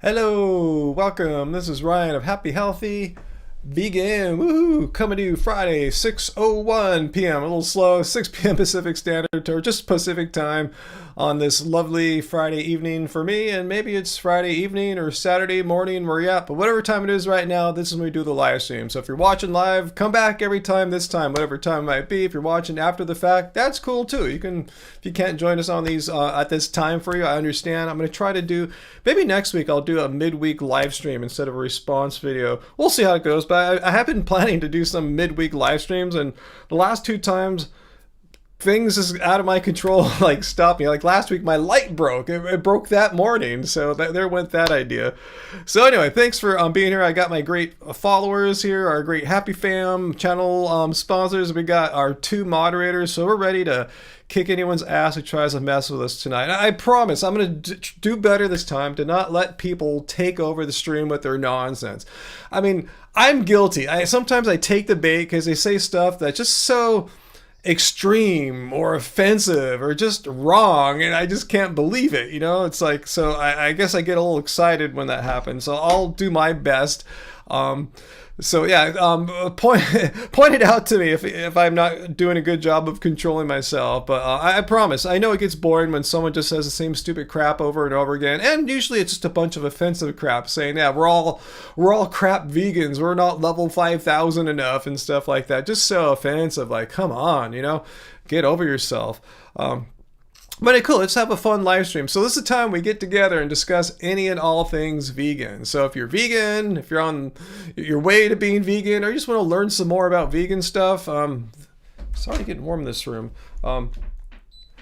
Hello, welcome. This is Ryan of Happy Healthy Vegan. Woohoo! Coming to you Friday, 6:01 p.m. A little slow, 6 p.m. Pacific Standard or just Pacific time on this lovely Friday evening for me. And maybe it's Friday evening or Saturday morning where you're at, but whatever time it is right now, this is when we do the live stream. So if you're watching live, come back every time this time, whatever time it might be. If you're watching after the fact, that's cool too. You can, if you can't join us on these at this time for you, I understand. I'm going to try to do, maybe next week I'll do a midweek live stream instead of a response video. We'll see how it goes, but I have been planning to do some midweek live streams, and the last two times things is out of my control like stopped me. Like last week my light broke. It broke that morning, so there went that idea. So anyway, thanks for being here. I got my great followers here, our great Happy Fam channel sponsors. We got our two moderators, so we're ready to kick anyone's ass who tries to mess with us tonight. I promise I'm going to do better this time to not let people take over the stream with their nonsense. I mean, I'm guilty. Sometimes I take the bait because they say stuff that's just so extreme or offensive or just wrong, and I just can't believe it, you know? It's like, so I guess I get a little excited when that happens, so I'll do my best. So yeah, point it out to me if I'm not doing a good job of controlling myself. But I promise, I know it gets boring when someone just says the same stupid crap over and over again, and usually it's just a bunch of offensive crap saying, yeah, we're all crap vegans, we're not level 5,000 enough and stuff like that. Just so offensive. Like, come on, you know, get over yourself. But cool, let's have a fun live stream. So this is the time we get together and discuss any and all things vegan. So if you're vegan, if you're on your way to being vegan, or you just want to learn some more about vegan stuff, it's already getting warm in this room.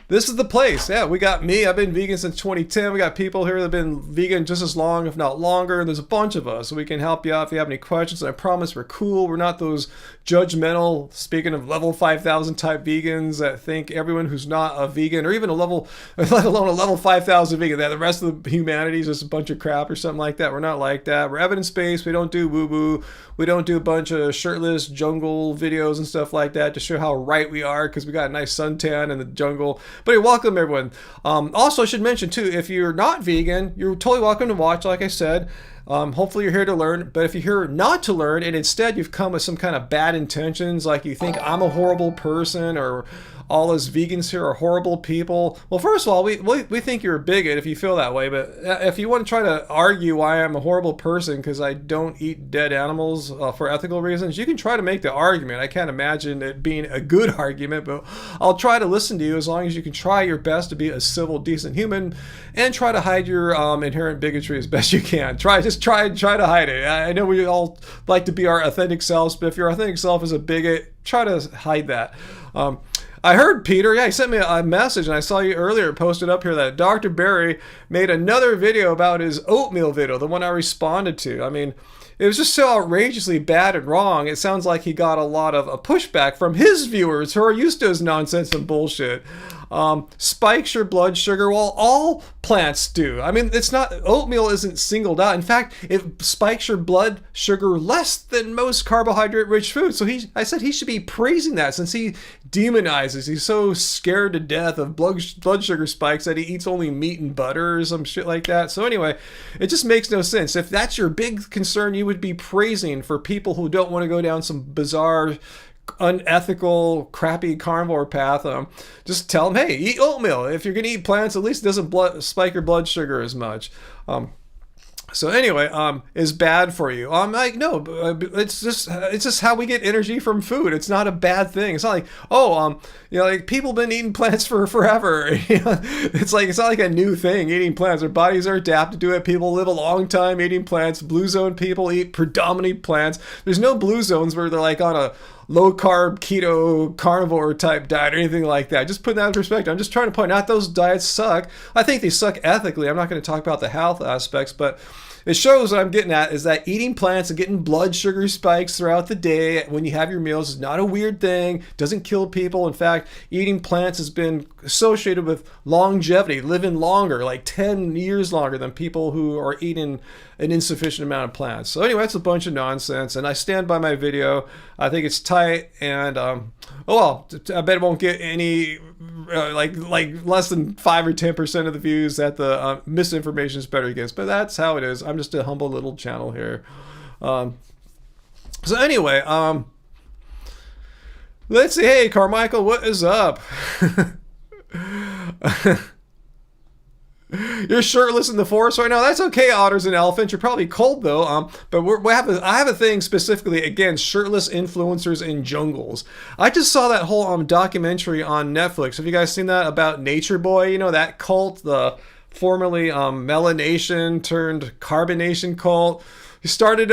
This is the place. Yeah, we got me. I've been vegan since 2010. We got people here that have been vegan just as long, if not longer. There's a bunch of us, so we can help you out if you have any questions. And I promise we're cool. We're not those judgmental, speaking of level 5,000 type vegans that think everyone who's not a vegan, or even a level, let alone a level 5,000 vegan, that the rest of the humanity is just a bunch of crap or something like that. We're not like that. We're evidence-based. We don't do woo-woo. We don't do a bunch of shirtless jungle videos and stuff like that to show how right we are because we got a nice suntan in the jungle. But welcome everyone. Also, I should mention too, if you're not vegan, you're totally welcome to watch, like I said. Hopefully you're here to learn, but if you're here not to learn and instead you've come with some kind of bad intentions, like you think I'm a horrible person or all us vegans here are horrible people. Well, first of all, we think you're a bigot if you feel that way, but if you want to try to argue why I'm a horrible person because I don't eat dead animals for ethical reasons, you can try to make the argument. I can't imagine it being a good argument, but I'll try to listen to you as long as you can try your best to be a civil, decent human and try to hide your inherent bigotry as best you can. Try to hide it. I know we all like to be our authentic selves, but if your authentic self is a bigot, try to hide that. I heard Peter, yeah, he sent me a message, and I saw you earlier posted up here that Dr. Barry made another video about his oatmeal video, the one I responded to. I mean, it was just so outrageously bad and wrong. It sounds like he got a lot of pushback from his viewers who are used to his nonsense and bullshit. Spikes your blood sugar. Well, all plants do. I mean, it's not, oatmeal isn't singled out. In fact, it spikes your blood sugar less than most carbohydrate rich foods. So I said he should be praising that since he demonizes. He's so scared to death of blood sugar spikes that he eats only meat and butter or some shit like that. So anyway, it just makes no sense. If that's your big concern, you would be praising for people who don't want to go down some bizarre, unethical, crappy carnivore path. Just tell them, hey, eat oatmeal. If you're gonna eat plants, at least it doesn't spike your blood sugar as much. So anyway, is bad for you. Like, no, it's just how we get energy from food. It's not a bad thing. It's not like, you know, like people have been eating plants for forever. You know? It's not like a new thing, eating plants. Our bodies are adapted to it. People live a long time eating plants. Blue zone people eat predominantly plants. There's no blue zones where they're like on a low carb, keto, carnivore type diet or anything like that. Just put that in perspective. I'm just trying to point out those diets suck. I think they suck ethically. I'm not going to talk about the health aspects, but it shows what I'm getting at is that eating plants and getting blood sugar spikes throughout the day when you have your meals is not a weird thing, doesn't kill people. In fact, eating plants has been associated with longevity, living longer, like 10 years longer than people who are eating an insufficient amount of plants. So anyway, that's a bunch of nonsense, and I stand by my video. I think it's tight, and oh well, I bet it won't get any like less than 5 or 10% of the views that the misinformation is better against. But that's how it is. I'm just a humble little channel here. So anyway, let's see. Hey, Carmichael, what is up? You're shirtless in the forest right now. That's okay, otters and elephants. You're probably cold though. But I have a thing specifically against shirtless influencers in jungles. I just saw that whole documentary on Netflix. Have you guys seen that about Nature Boy? You know, that cult, the formerly melanation turned carbonation cult. He started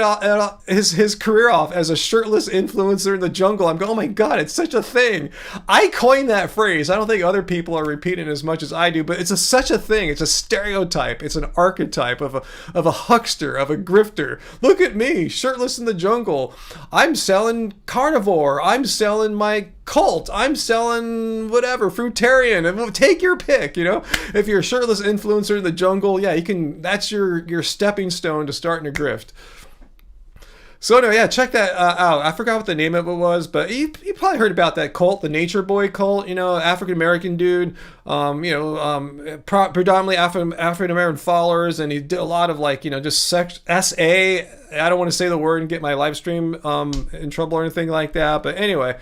his career off as a shirtless influencer in the jungle. I'm going, oh my God, it's such a thing. I coined that phrase. I don't think other people are repeating it as much as I do, but it's such a thing. It's a stereotype. It's an archetype of a huckster, of a grifter. Look at me, shirtless in the jungle. I'm selling carnivore. I'm selling my cult. I'm selling whatever, fruitarian. Take your pick, you know? If you're a shirtless influencer in the jungle, yeah, you can. That's your stepping stone to starting a grift. So anyway, yeah, check that out. I forgot what the name of it was, but you probably heard about that cult, the Nature Boy cult. You know, African American dude. Predominantly African American followers, and he did a lot of just SA. I don't want to say the word and get my live stream in trouble or anything like that. But anyway.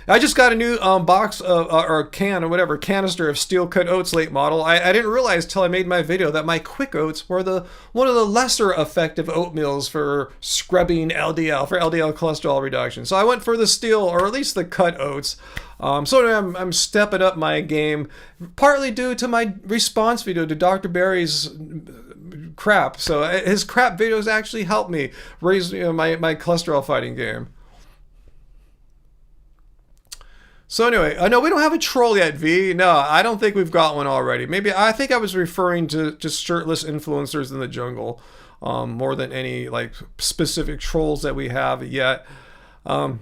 I just got a new box of, or can or whatever, canister of steel cut oats late model. I didn't realize till I made my video that my quick oats were one of the lesser effective oatmeals for scrubbing LDL, for LDL cholesterol reduction. So I went for the steel, or at least the cut oats. So I'm stepping up my game, partly due to my response video to Dr. Barry's crap. So his crap videos actually helped me raise my cholesterol fighting game. So anyway, no, we don't have a troll yet, V. No, I don't think we've got one already. Maybe I think I was referring to just shirtless influencers in the jungle, more than any specific trolls that we have yet. But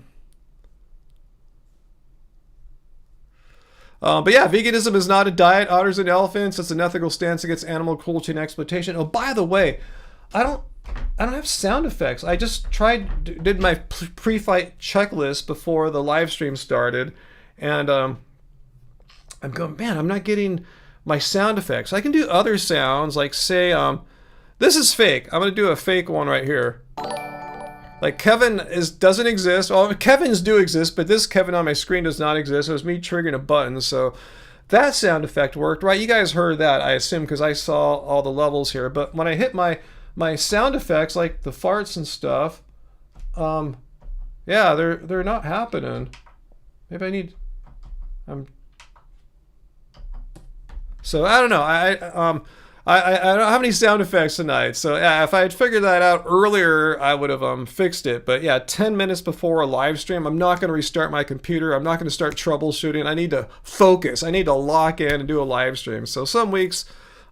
yeah, veganism is not a diet, otters and elephants. It's an ethical stance against animal cruelty and exploitation. Oh, by the way, I don't have sound effects. I just did my pre-fight checklist before the live stream started. And I'm going, man, I'm not getting my sound effects. I can do other sounds, like say, this is fake. I'm going to do a fake one right here. Like Kevin doesn't exist. Well, Kevins do exist, but this Kevin on my screen does not exist. It was me triggering a button. So that sound effect worked, right? You guys heard that, I assume, because I saw all the levels here. But when I hit my sound effects, like the farts and stuff, yeah, they're not happening. Maybe I need... So I don't know. I don't have any sound effects tonight. So yeah, if I had figured that out earlier, I would have fixed it. But yeah, 10 minutes before a live stream, I'm not going to restart my computer. I'm not going to start troubleshooting. I need to focus. I need to lock in and do a live stream. So some weeks,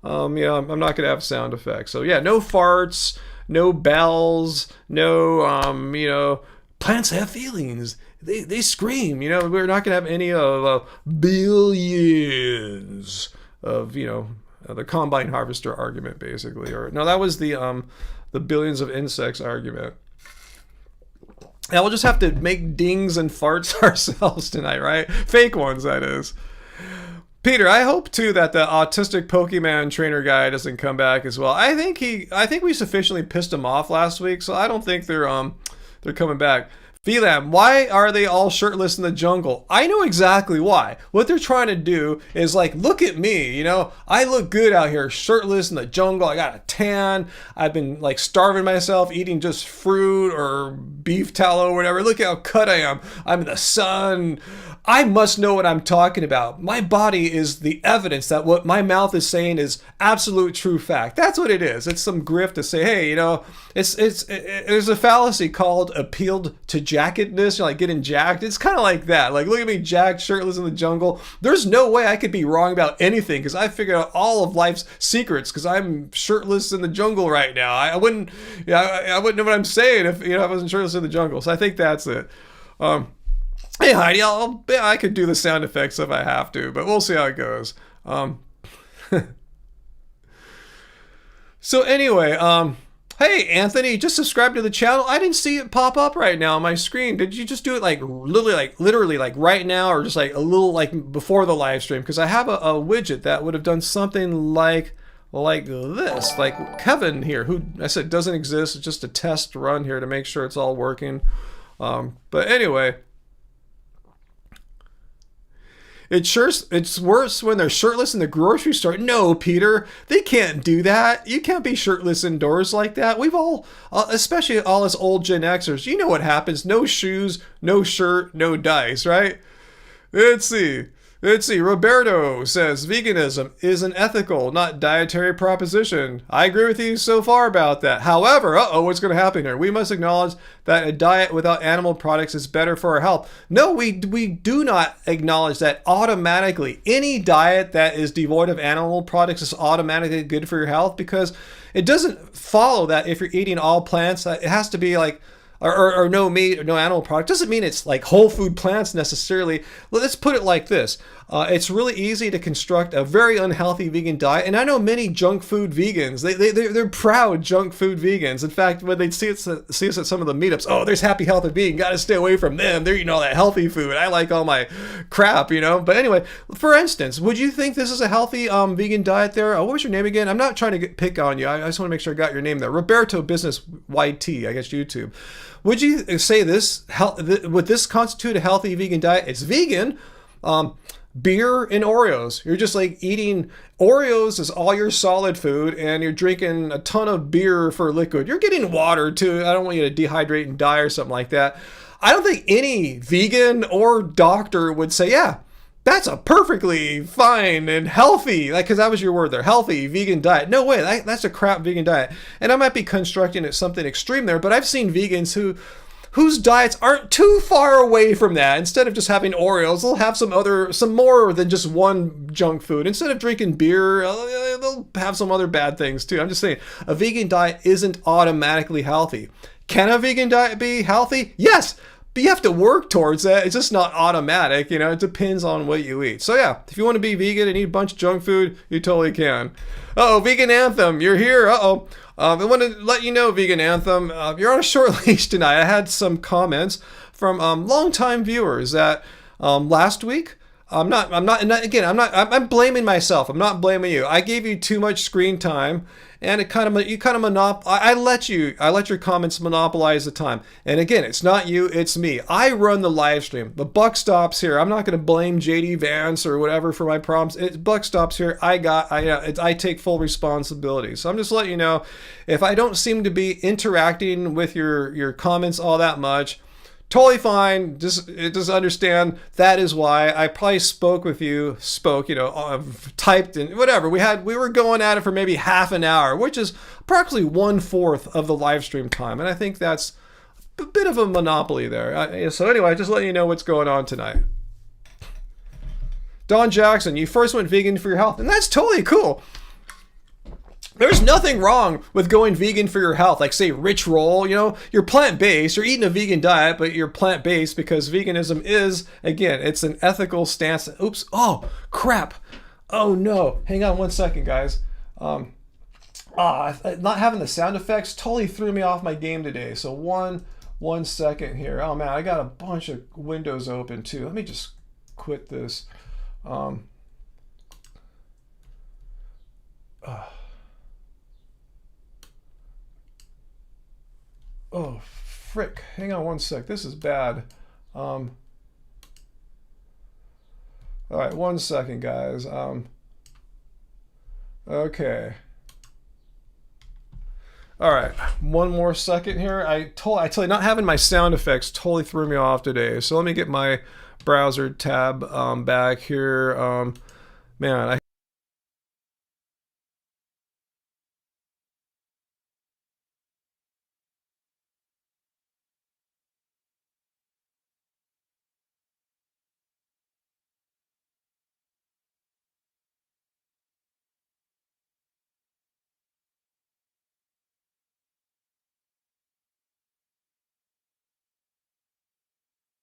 I'm not going to have sound effects. So yeah, no farts, no bells, no plants have feelings. They scream, we're not going to have any of billions of, the combine harvester argument, basically. Or no, that was the billions of insects argument. And we'll just have to make dings and farts ourselves tonight, right? Fake ones, that is. Peter, I hope too that the autistic Pokemon trainer guy doesn't come back as well. I think we sufficiently pissed him off last week, so I don't think they're coming back. VLAM, why are they all shirtless in the jungle? I know exactly why. What they're trying to do is look at me, I look good out here shirtless in the jungle. I got a tan. I've been starving myself, eating just fruit or beef tallow or whatever. Look how cut I am. I'm in the sun. I must know what I'm talking about. My body is the evidence that what my mouth is saying is absolute true fact. That's what it is. It's some grift to say, hey, there's a fallacy called appealed to jackedness, getting jacked. It's kind of like that. Look at me jacked, shirtless in the jungle. There's no way I could be wrong about anything because I figured out all of life's secrets because I'm shirtless in the jungle right now. I wouldn't know what I'm saying if I wasn't shirtless in the jungle. So I think that's it. Hey Heidi, I could do the sound effects if I have to, but we'll see how it goes. So anyway, hey Anthony, just subscribe to the channel. I didn't see it pop up right now on my screen. Did you just do it like literally like right now, or just like a little like before the live stream? Because I have a widget that would have done something like this, like Kevin here, who I said doesn't exist. It's just a test run here to make sure it's all working. But anyway. It's worse when they're shirtless in the grocery store. No, Peter, they can't do that. You can't be shirtless indoors like that. We've all, especially all us old Gen Xers, you know what happens. No shoes, no shirt, no dice, right? Let's see. Roberto says veganism is an ethical, not dietary proposition. I agree with you so far about that. However, what's going to happen here? We must acknowledge that a diet without animal products is better for our health. No, we do not acknowledge that automatically. Any diet that is devoid of animal products is automatically good for your health, because it doesn't follow that if you're eating all plants, it has to be like or no meat or no animal product. Doesn't mean it's like whole food plants necessarily. Let's put it like this. It's really easy to construct a very unhealthy vegan diet. And I know many junk food vegans. They're proud junk food vegans. In fact, when they see us at some of the meetups, oh, there's happy, healthy vegan. Got to stay away from them. They're eating all that healthy food. I like all my crap, you know. But anyway, for instance, would you think this is a healthy vegan diet there? What was your name again? I'm not trying to pick on you. I just want to make sure I got your name there. Roberto Business YT, I guess YouTube. Would you say would this constitute a healthy vegan diet? It's vegan. Beer and Oreos. You're just like eating Oreos is all your solid food, and you're drinking a ton of beer for liquid. You're getting water too. I don't want you to dehydrate and die or something like that. I don't think any vegan or doctor would say, yeah, that's a perfectly fine and healthy, like, because that was your word there, healthy vegan diet. No way, that's a crap vegan diet. And I might be constructing it something extreme there, but I've seen vegans whose diets aren't too far away from that. Instead of just having Oreos, they'll have some more than just one junk food. Instead of drinking beer, they'll have some other bad things too. I'm just saying, a vegan diet isn't automatically healthy. Can a vegan diet be healthy? Yes. But you have to work towards that. It's just not automatic, you know. It depends on what you eat. So yeah, if you want to be vegan and eat a bunch of junk food, you totally can. Vegan Anthem, you're here. I want to let you know, Vegan Anthem, you're on a short leash tonight. I had some comments from longtime viewers that last week. I'm blaming myself. I'm not blaming you. I gave you too much screen time, and I let your comments monopolize the time. And again, it's not you, it's me. I run the live stream. The buck stops here. I'm not going to blame JD Vance or whatever for my problems. Buck stops here. I take full responsibility. So I'm just letting you know, if I don't seem to be interacting with your comments all that much, totally fine. Just understand that is why. I probably typed and whatever. We were going at it for maybe half an hour, which is approximately 1/4 of the live stream time. And I think that's a bit of a monopoly there. So anyway, just letting you know what's going on tonight. Don Jackson, you first went vegan for your health, and that's totally cool. There's nothing wrong with going vegan for your health. Like, say, Rich Roll, you're plant-based. You're eating a vegan diet, but you're plant-based because veganism is, again, it's an ethical stance. Oops. Oh, crap. Oh, no. Hang on one second, guys. Not having the sound effects totally threw me off my game today. So one second here. Oh, man, I got a bunch of windows open, too. Let me just quit this. Oh, frick. Hang on one sec. This is bad. All right, one second, guys. Okay. All right, one more second here. I tell you, not having my sound effects totally threw me off today. So let me get my browser tab back here. Man,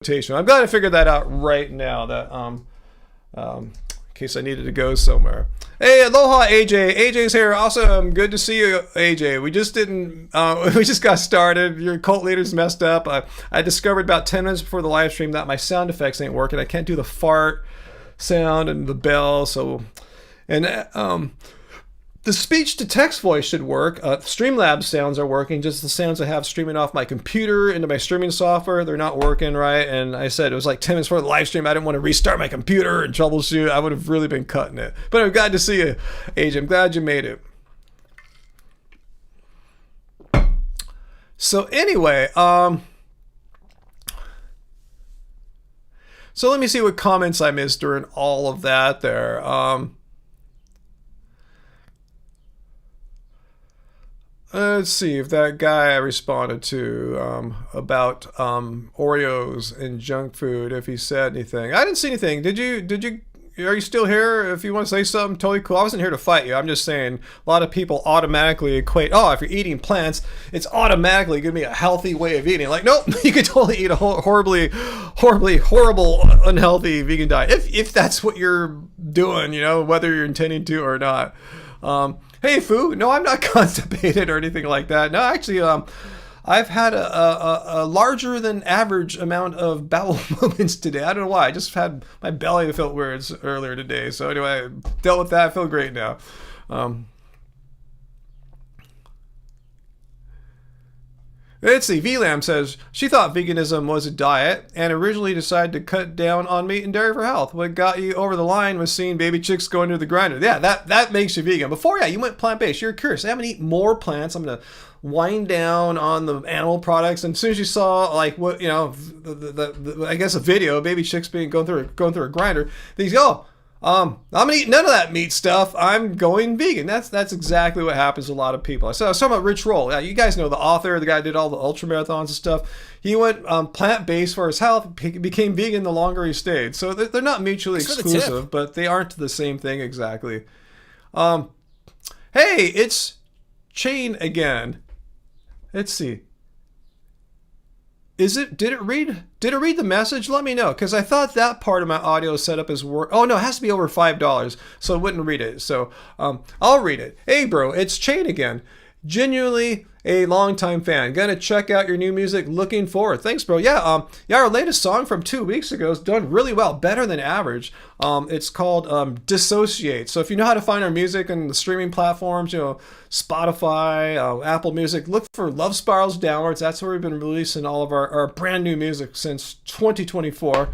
I'm glad I figured that out right now. That case I needed to go somewhere. Hey, aloha, AJ. AJ's here. Awesome. Good to see you, AJ. We just didn't. We just got started. Your cult leader's messed up. I discovered about 10 minutes before the live stream that my sound effects ain't working. I can't do the fart sound and the bell. So, and the speech to text voice should work. Streamlabs sounds are working. Just the sounds I have streaming off my computer into my streaming software, they're not working right. And I said it was like 10 minutes before the live stream. I didn't want to restart my computer and troubleshoot. I would have really been cutting it. But I'm glad to see you, AJ. I'm glad you made it. So anyway, so let me see what comments I missed during all of that there. Let's see if that guy I responded to about Oreos and junk food, if he said anything. I didn't see anything. Did you? Are you still here? If you want to say something, totally cool. I wasn't here to fight you. I'm just saying a lot of people automatically equate, oh, if you're eating plants, it's automatically going to be a healthy way of eating. Like, nope, you could totally eat a horrible, unhealthy vegan diet. If that's what you're doing, you know, whether you're intending to or not. Hey, Fu. No, I'm not constipated or anything like that. No, actually, I've had a larger than average amount of bowel movements today. I don't know why. I just had my belly felt weird earlier today. So anyway, I dealt with that. I feel great now. Let's see. VLAM says she thought veganism was a diet and originally decided to cut down on meat and dairy for health. What got you over the line was seeing baby chicks going to the grinder. Yeah, that makes you vegan. Before, yeah, you went plant-based. You're curious. I'm gonna eat more plants. I'm gonna wind down on the animal products. And as soon as you saw, like, what, you know, I guess a video of baby chicks going through a grinder, then you go, I'm gonna eat none of that meat stuff. I'm going vegan. That's exactly what happens to a lot of people. So I was talking about Rich Roll. Yeah, you guys know the author, the guy who did all the ultra marathons and stuff. He went plant-based for his health, became vegan the longer he stayed. So they're not mutually exclusive, but they aren't the same thing exactly. Hey, it's Chain again. Let's see. Did it read the message? Let me know, because I thought that part of my audio setup is oh no, it has to be over $5, so it wouldn't read it. So I'll read it. Hey bro, it's Chain again. Genuinely a longtime fan. Gonna check out your new music. Looking forward. Thanks, bro. Yeah, our latest song from 2 weeks ago is done really well, better than average. It's called Dissociate. So if you know how to find our music on the streaming platforms, you know, Spotify, Apple Music, look for Love Spirals Downwards. That's where we've been releasing all of our brand new music since 2024.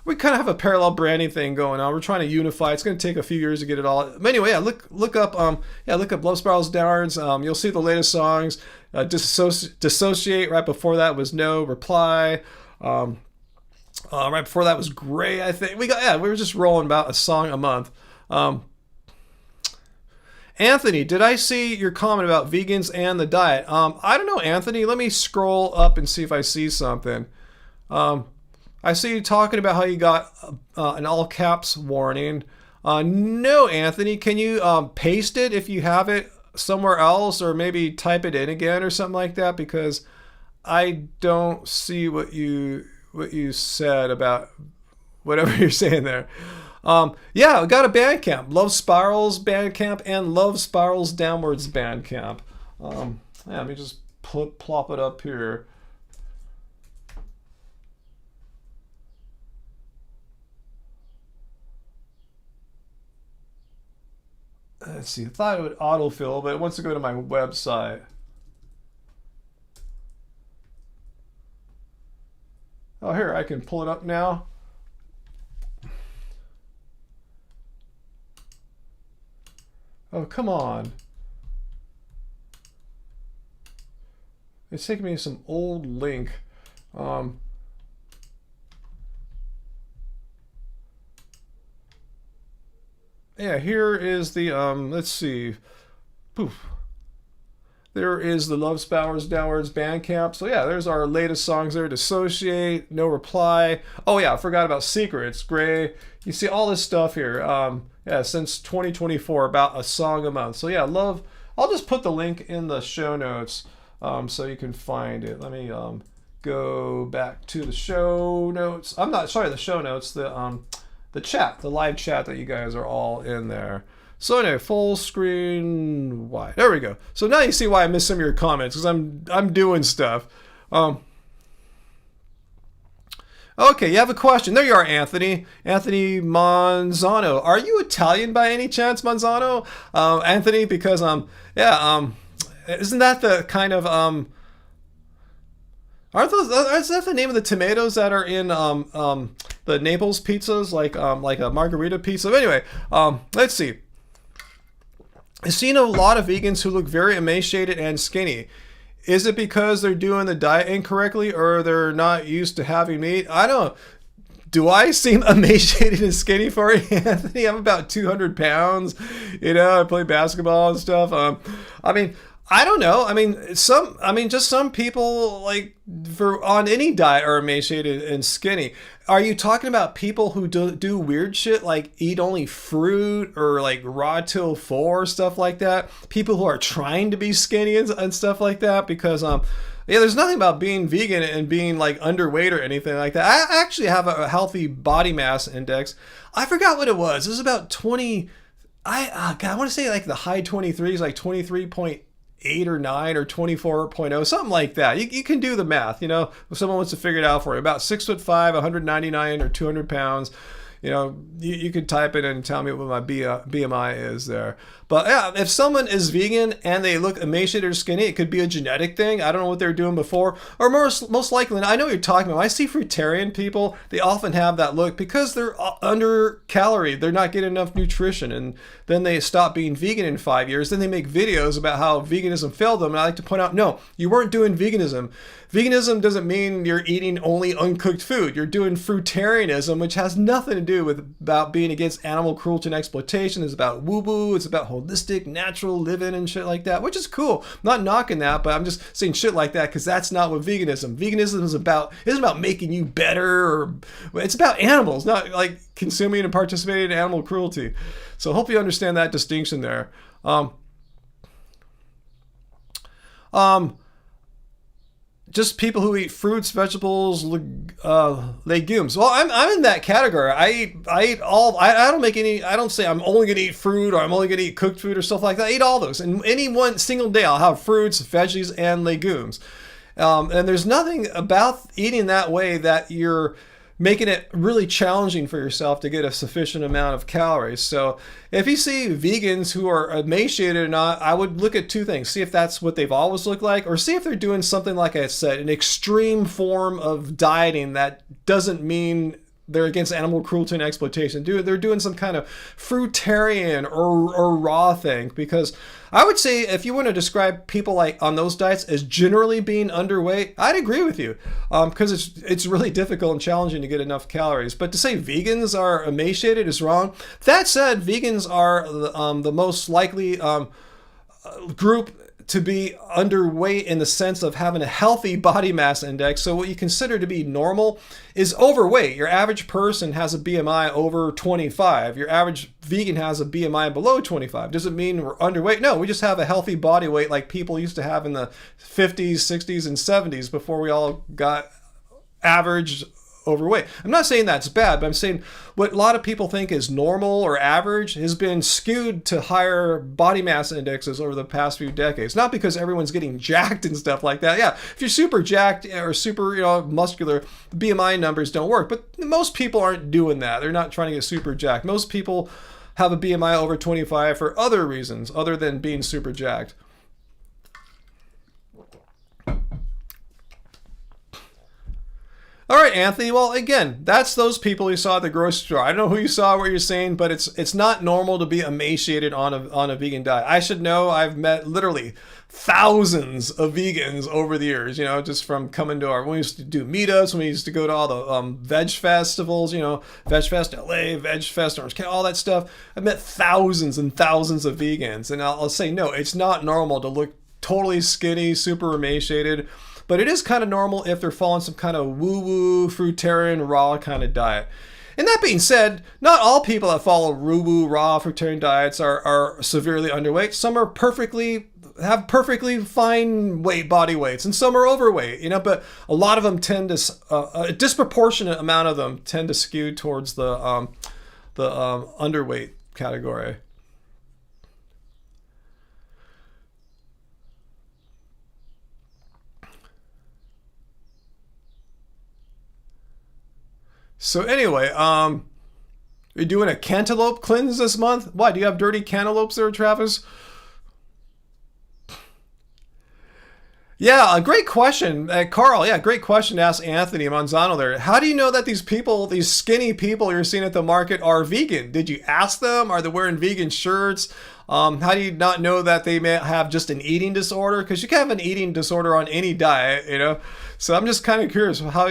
We kind of have a parallel branding thing going on. We're trying to unify. It's going to take a few years to get it all. But anyway, yeah, look up Love Spirals Downwards. You'll see the latest songs. Dissociate. Right before that was No Reply. Right before that was Gray. I think we were just rolling about a song a month. Anthony, did I see your comment about vegans and the diet? I don't know, Anthony. Let me scroll up and see if I see something. I see you talking about how you got an all caps warning. No, Anthony, can you paste it if you have it somewhere else, or maybe type it in again or something like that? Because I don't see what you said about whatever you're saying there. Yeah, I got a Bandcamp, Love Spirals Bandcamp and Love Spirals Downwards Bandcamp. Yeah, let me just plop it up here. Let's see, I thought it would autofill, but it wants to go to my website. Oh, here, I can pull it up now. Oh, come on. It's taking me to some old link. Yeah, here is the, let's see. Poof. There is the Love Spirals Downwards Bandcamp. So yeah, there's our latest songs there. Dissociate, No Reply. Oh yeah, I forgot about Secrets, Gray. You see all this stuff here. Yeah, since 2024, about a song a month. So yeah, Love. I'll just put the link in the show notes so you can find it. Let me go back to the show notes. I'm not sorry, the show notes. The chat, the live chat that you guys are all in there. So anyway, full screen wide. There we go. So now you see why I missed some of your comments, because I'm doing stuff. Okay, you have a question. There you are, Anthony. Anthony Manzano. Are you Italian by any chance, Manzano? Anthony, because isn't that the kind of is that the name of the tomatoes that are in the Naples pizzas, like a margarita pizza? But anyway, let's see. I've seen a lot of vegans who look very emaciated and skinny. Is it because they're doing the diet incorrectly, or they're not used to having meat? I don't know. Do I seem emaciated and skinny for you, Anthony? I'm about 200 pounds. I play basketball and stuff. I don't know. Just some people, like, on any diet are emaciated and skinny. Are you talking about people who do weird shit, like eat only fruit or like raw till 4, stuff like that? People who are trying to be skinny and stuff like that? Because there's nothing about being vegan and being like underweight or anything like that. I actually have a healthy body mass index. I forgot what it was. It was about 20. I want to say like the high 23s, like 23.8 or 9 or 24.0, something like that. You can do the math, if someone wants to figure it out for you. About 6'5", 199 or 200 pounds. You could type it and tell me what my BMI is there. But yeah, if someone is vegan and they look emaciated or skinny, it could be a genetic thing. I don't know what they were doing before. Or most likely, I know what you're talking about. I see fruitarian people, they often have that look because they're under calorie. They're not getting enough nutrition. And then they stop being vegan in 5 years. Then they make videos about how veganism failed them. And I like to point out, no, you weren't doing veganism. Veganism doesn't mean you're eating only uncooked food. You're doing fruitarianism, which has nothing to do about being against animal cruelty and exploitation. It's about woo-woo. It's about holistic, natural living and shit like that, which is cool. I'm not knocking that, but I'm just saying shit like that because that's not what veganism. Veganism isn't about making you better. It's about animals, not like consuming and participating in animal cruelty. So I hope you understand that distinction there. Just people who eat fruits, vegetables, legumes. Well, I'm in that category. I eat all. I don't make any. I don't say I'm only gonna eat fruit or I'm only gonna eat cooked food or stuff like that. I eat all those. And any one single day, I'll have fruits, veggies, and legumes. And there's nothing about eating that way that you're making it really challenging for yourself to get a sufficient amount of calories. So if you see vegans who are emaciated or not, I would look at two things. See if that's what they've always looked like, or see if they're doing something, like I said, an extreme form of dieting that doesn't mean they're against animal cruelty and exploitation. They're doing some kind of fruitarian or raw thing. Because I would say if you want to describe people like on those diets as generally being underweight, I'd agree with you, because it's really difficult and challenging to get enough calories. But to say vegans are emaciated is wrong. That said, vegans are the most likely group to be underweight in the sense of having a healthy body mass index. So what you consider to be normal is overweight. Your average person has a BMI over 25. Your average vegan has a BMI below 25. Does it mean we're underweight? No, we just have a healthy body weight like people used to have in the 50s, 60s, and 70s before we all got average overweight. I'm not saying that's bad, but I'm saying what a lot of people think is normal or average has been skewed to higher body mass indexes over the past few decades. Not because everyone's getting jacked and stuff like that. Yeah, if you're super jacked or super muscular, the BMI numbers don't work. But most people aren't doing that. They're not trying to get super jacked. Most people have a BMI over 25 for other reasons other than being super jacked. All right, Anthony. Well, again, that's those people you saw at the grocery store. I don't know who you saw, what you're saying, but it's not normal to be emaciated on a vegan diet. I should know. I've met literally thousands of vegans over the years. Just from coming to when we used to do meetups, when we used to go to all the veg festivals. Veg Fest LA, Veg Fest Orange County, all that stuff. I've met thousands and thousands of vegans, and I'll say no, it's not normal to look totally skinny, super emaciated. But it is kind of normal if they're following some kind of woo-woo, fruitarian, raw kind of diet. And that being said, not all people that follow woo-woo, raw, fruitarian diets are severely underweight. Some have perfectly fine body weights, and some are overweight, but a lot of them tend to, a disproportionate amount of them tend to skew towards the the underweight category. So anyway, you're doing a cantaloupe cleanse this month? Why, do you have dirty cantaloupes there, Travis? Yeah, a great question, Carl. Yeah, great question to ask Anthony Manzano there. How do you know that these people, these skinny people you're seeing at the market, are vegan? Did you ask them? Are they wearing vegan shirts? How do you not know that they may have just an eating disorder? Because you can have an eating disorder on any diet, you know. So I'm just kind of curious. How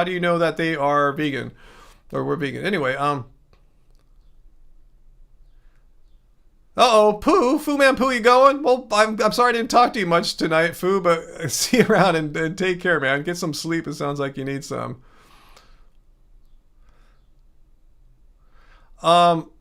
do you know that they are vegan, or we're vegan? Anyway, Uh-oh, Fu Man Pooh, you going? Well, I'm sorry I didn't talk to you much tonight, Fu, but see you around and take care, man. Get some sleep. It sounds like you need some. Um,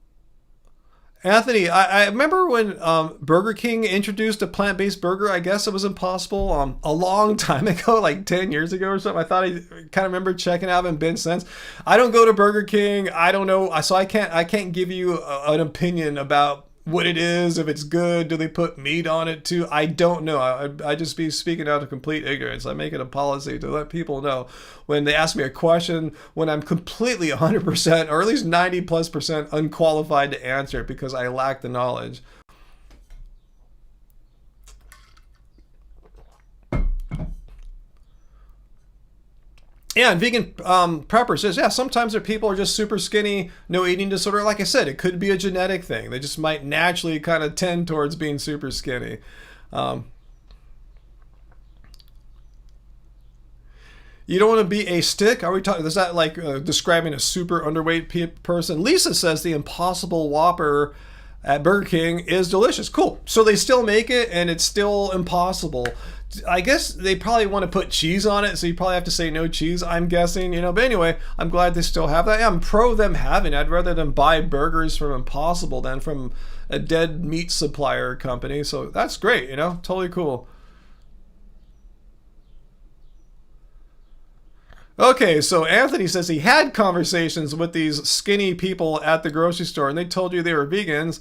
Anthony, I remember when Burger King introduced a plant-based burger. I guess it was Impossible a long time ago, like 10 years ago or something. I thought I kind of remember checking out and been since. I don't go to Burger King. I don't know. So I can't give you an opinion about what it is, if it's good. Do they put meat on it too? I don't know. I just be speaking out of complete ignorance. I make it a policy to let people know when they ask me a question when I'm completely 100% or at least 90+% unqualified to answer it because I lack the knowledge. Yeah, and vegan prepper says, yeah, sometimes their people are just super skinny, no eating disorder. Like I said, it could be a genetic thing. They just might naturally kind of tend towards being super skinny. You don't want to be a stick? Are we talking? Is that like describing a super underweight person? Lisa says the Impossible Whopper at Burger King is delicious. Cool. So they still make it, and it's still impossible. I guess they probably want to put cheese on it, so you probably have to say no cheese, I'm guessing, you know. But anyway, I'm glad they still have that. Yeah, I'm pro them having it. I'd rather them buy burgers from Impossible than from a dead meat supplier company. So that's great, you know, totally cool. Okay, so Anthony says he had conversations with these skinny people at the grocery store, and they told you they were vegans.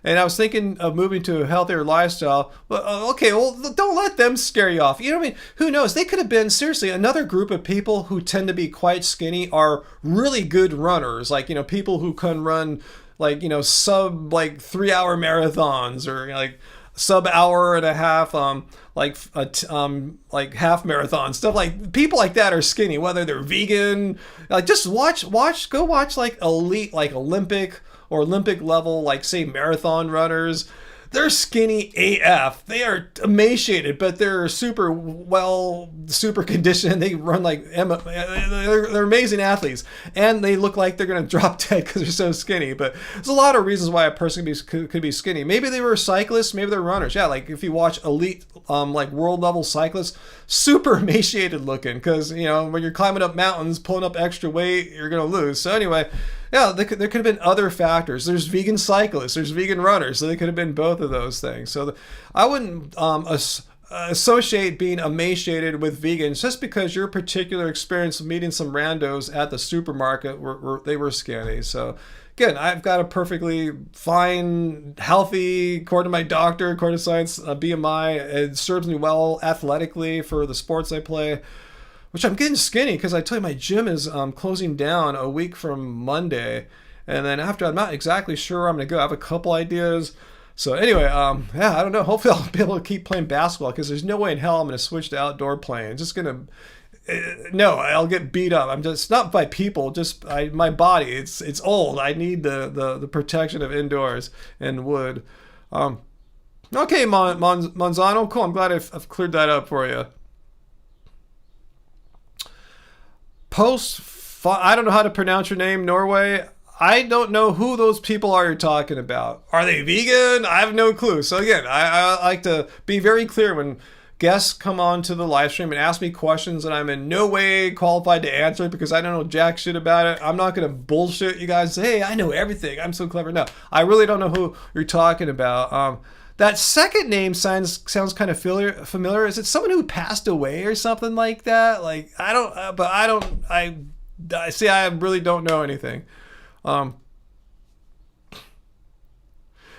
And I was thinking of moving to a healthier lifestyle. Well, okay, well, don't let them scare you off. You know what I mean? Who knows? They could have been, seriously, another group of people who tend to be quite skinny are really good runners. Like, you know, people who can run, like, you know, sub, like, 3-hour marathons or, you know, like, sub hour and a half, like half marathon stuff. Like people like that are skinny, whether they're vegan. Like just go watch like elite, like Olympic or Olympic level, like say marathon runners. They're skinny AF. They are emaciated, but they're super conditioned. They run like they're amazing athletes, and they look like they're gonna drop dead because they're so skinny. But there's a lot of reasons why a person could be skinny. Maybe they were cyclists. Maybe they're runners. Yeah, like if you watch elite, like world level cyclists, super emaciated looking because you know when you're climbing up mountains, pulling up extra weight, you're gonna lose. So anyway. Yeah, there could have been other factors. There's vegan cyclists, there's vegan runners, so they could have been both of those things. So I wouldn't associate being emaciated with vegans just because your particular experience of meeting some randos at the supermarket they were skinny. So again, I've got a perfectly fine, healthy, according to my doctor, according to science, BMI. It serves me well athletically for the sports I play. Which I'm getting skinny because I tell you my gym is closing down a week from Monday. And then after, I'm not exactly sure where I'm going to go. I have a couple ideas. So anyway, yeah, I don't know. Hopefully I'll be able to keep playing basketball because there's no way in hell I'm going to switch to outdoor playing. It's just going to, no, I'll get beat up. I'm just, not by people, just my body. It's old. I need the protection of indoors and wood. Okay, Monzano, cool. I'm glad I've cleared that up for you. I don't know how to pronounce your name, Norway. I don't know who those people are you're talking about. Are they vegan? I have no clue. So again, I like to be very clear when guests come on to the live stream and ask me questions that I'm in no way qualified to answer because I don't know jack shit about it. I'm not going to bullshit you guys. Hey, I know everything. I'm so clever. No, I really don't know who you're talking about. That second name sounds kind of familiar. Is it someone who passed away or something like that? Like I see. I really don't know anything. Um,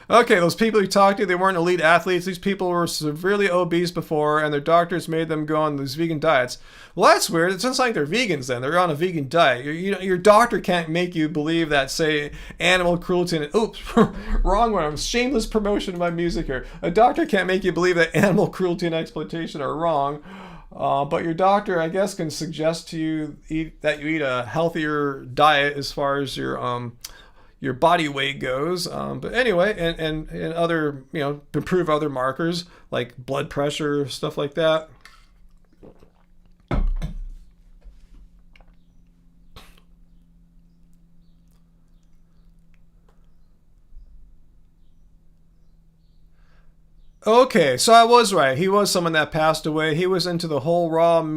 Okay, those people you talked to, they weren't elite athletes. These people were severely obese before, and their doctors made them go on these vegan diets. Well, that's weird. It sounds like they're vegans then. They're on a vegan diet. Your doctor can't make you believe that, say, animal cruelty and... Oops, wrong one. I'm shameless promotion of my music here. A doctor can't make you believe that animal cruelty and exploitation are wrong. But your doctor, I guess, can suggest to you that you eat a healthier diet as far as your body weight goes, but anyway, and other, improve other markers like blood pressure, stuff like that. Okay, so I was right. He was someone that passed away. He was into the whole raw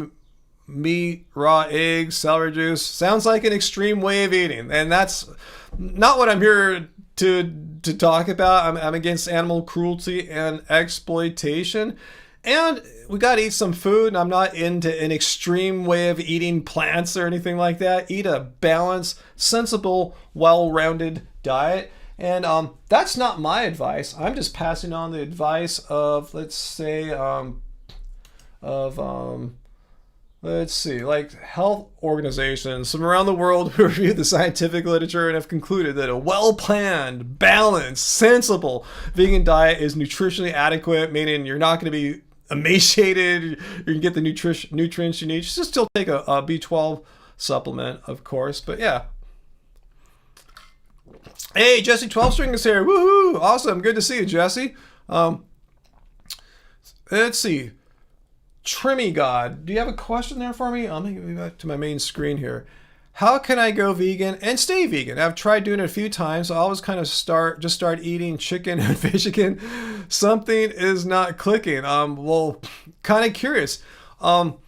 meat, raw eggs, celery juice. Sounds like an extreme way of eating, and that's not what I'm here to talk about. I'm against animal cruelty and exploitation, and we gotta eat some food. And I'm not into an extreme way of eating plants or anything like that. Eat a balanced, sensible, well-rounded diet. And that's not my advice. I'm just passing on the advice of, let's say, let's see, like health organizations from around the world who reviewed the scientific literature and have concluded that a well-planned, balanced, sensible vegan diet is nutritionally adequate, meaning you're not going to be emaciated, you can get the nutrients you need. You should still take a B12 supplement, of course, but yeah. Hey, Jesse 12 String is here. Woohoo! Awesome. Good to see you, Jesse. Let's see. Trimmy God, do you have a question there for me? I'm going to get back to my main screen here. How can I go vegan and stay vegan? I've tried doing it a few times. I always kind of start eating chicken and fish again. Something is not clicking. Well, kind of curious. What's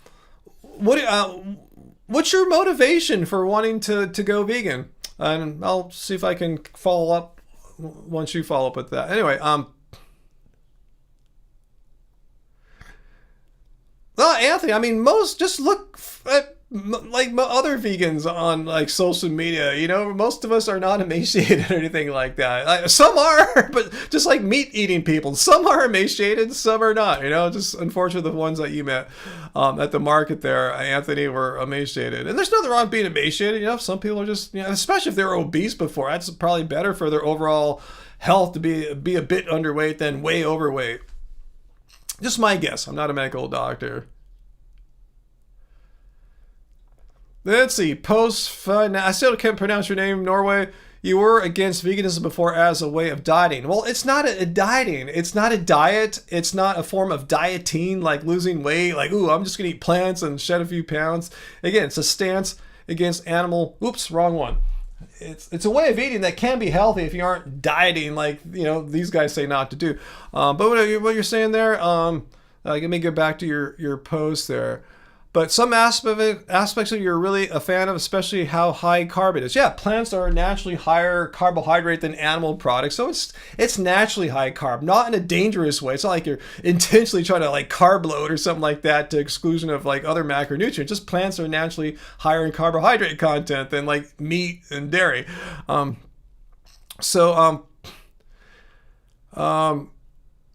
your motivation for wanting to go vegan? And I'll see if I can follow up once you follow up with that. Anyway, well, Anthony, I mean, just look at like other vegans on like social media. Most of us are not emaciated or anything like that. Some are, but just like meat eating people, some are emaciated, some are not. Just unfortunately the ones that you met at the market there, Anthony, were emaciated. And there's nothing wrong with being emaciated. Some people are just, especially if they're obese before, that's probably better for their overall health to be a bit underweight than way overweight. Just my guess. I'm not a medical doctor. Let's see. I still can't pronounce your name, Norway. You were against veganism before as a way of dieting. Well, it's not a dieting. It's not a diet. It's not a form of dieting, like losing weight. Like, ooh, I'm just going to eat plants and shed a few pounds. Again, it's a stance against animal. Oops, wrong one. It's a way of eating that can be healthy if you aren't dieting like these guys say not to do. But what you're saying there, let me get back to your post there. But some aspects of it you're really a fan of, especially how high carb it is. Yeah, plants are naturally higher carbohydrate than animal products, so it's naturally high carb, not in a dangerous way. It's not like you're intentionally trying to like carb load or something like that to exclusion of like other macronutrients. Just plants are naturally higher in carbohydrate content than like meat and dairy.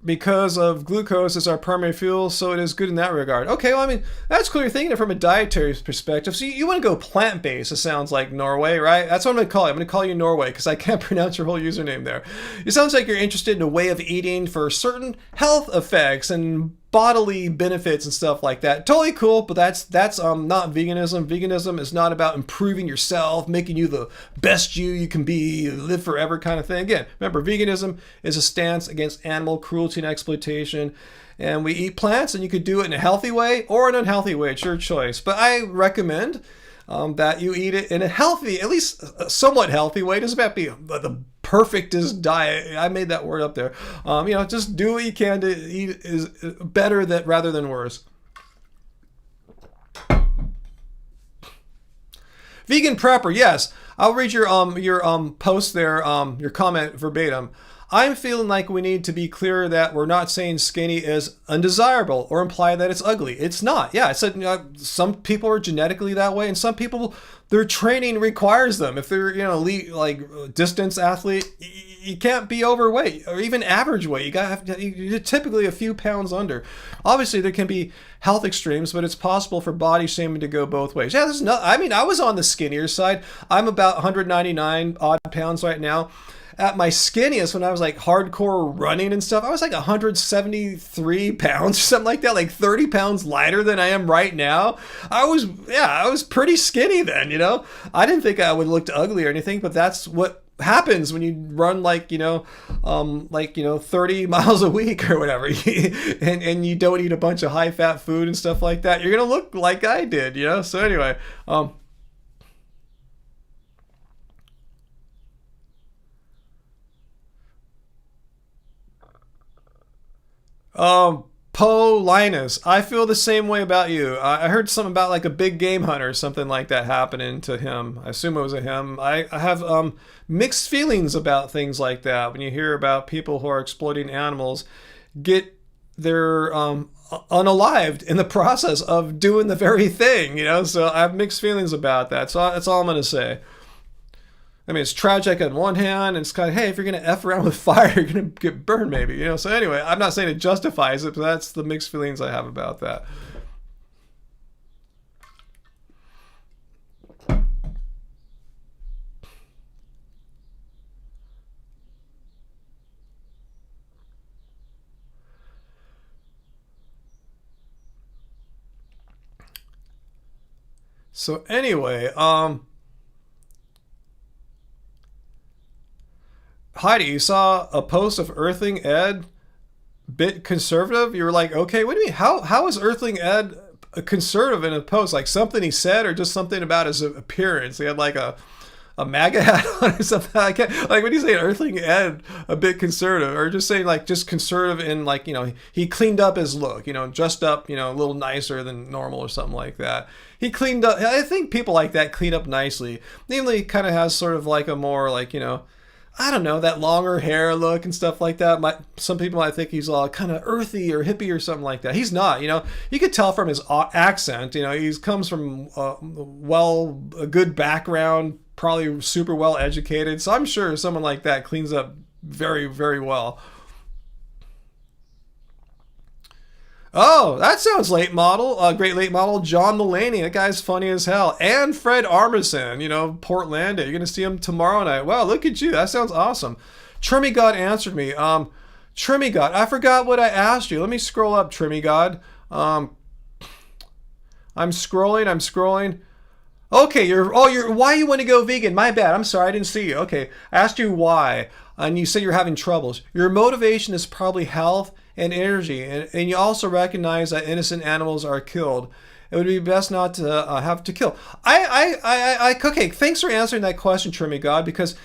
Because of glucose as our primary fuel, so it is good in that regard. Okay, well, I mean, that's cool. You're thinking it from a dietary perspective. So you want to go plant-based, it sounds like, Norway, right? That's what I'm going to call you. I'm going to call you Norway because I can't pronounce your whole username there. It sounds like you're interested in a way of eating for certain health effects and bodily benefits and stuff like that. Totally cool, but that's not veganism. Veganism is not about improving yourself, making you the best you can be, live forever kind of thing. Again, remember, veganism is a stance against animal cruelty and exploitation. And we eat plants, and you could do it in a healthy way or an unhealthy way. It's your choice. But I recommend that you eat it in a healthy, at least a somewhat healthy way. It doesn't have to be the perfectest diet. I made that word up there. Just do what you can to eat is better rather than worse. Vegan prepper, yes. I'll read your post there, your comment verbatim. I'm feeling like we need to be clear that we're not saying skinny is undesirable or imply that it's ugly. It's not. Yeah, I said some people are genetically that way, and some people their training requires them. If they're elite, like distance athlete, you can't be overweight or even average weight. You gotta you're typically a few pounds under. Obviously, there can be health extremes, but it's possible for body shaming to go both ways. Yeah, there's no. I mean, I was on the skinnier side. I'm about 199 odd pounds right now. At my skinniest, when I was like hardcore running and stuff, I was like 173 pounds or something like that, like 30 pounds lighter than I am right now. I was pretty skinny then, I didn't think I would look ugly or anything, but that's what happens when you run 30 miles a week or whatever, and you don't eat a bunch of high fat food and stuff like that. You're gonna look like I did, So anyway, Poe Linus, I feel the same way about you. I heard something about like a big game hunter, something like that happening to him. I assume it was a him. I have mixed feelings about things like that. When you hear about people who are exploiting animals, get their unalived in the process of doing the very thing, So I have mixed feelings about that. So that's all I'm gonna say. I mean, it's tragic on one hand, and it's kind of, hey, if you're going to F around with fire, you're going to get burned maybe, So anyway, I'm not saying it justifies it, but that's the mixed feelings I have about that. So anyway, Heidi, you saw a post of Earthling Ed bit conservative? You were like, okay, what do you mean? How is Earthling Ed a conservative in a post? Like something he said or just something about his appearance? He had like a MAGA hat on or something. I can't, like when you say Earthling Ed a bit conservative, or just saying like just conservative in like, he cleaned up his look, dressed up, a little nicer than normal or something like that. He cleaned up. I think people like that clean up nicely. Namely, kind of has sort of like a more like, I don't know, that longer hair look and stuff like that. Some people might think he's all kind of earthy or hippie or something like that. He's not, You could tell from his accent, he comes from a good background, probably super well educated. So I'm sure someone like that cleans up very, very well. Oh, that sounds late model. Great late model, John Mulaney. That guy's funny as hell. And Fred Armisen, Portlandia. You're going to see him tomorrow night. Wow, look at you. That sounds awesome. Trimmy God answered me. Trimmy God, I forgot what I asked you. Let me scroll up, Trimmy God. I'm scrolling. Okay, why you want to go vegan? My bad. I'm sorry, I didn't see you. Okay, I asked you why, and you said you're having troubles. Your motivation is probably health and energy, and you also recognize that innocent animals are killed. It would be best not to have to kill. Okay, thanks for answering that question, Trimmy God, because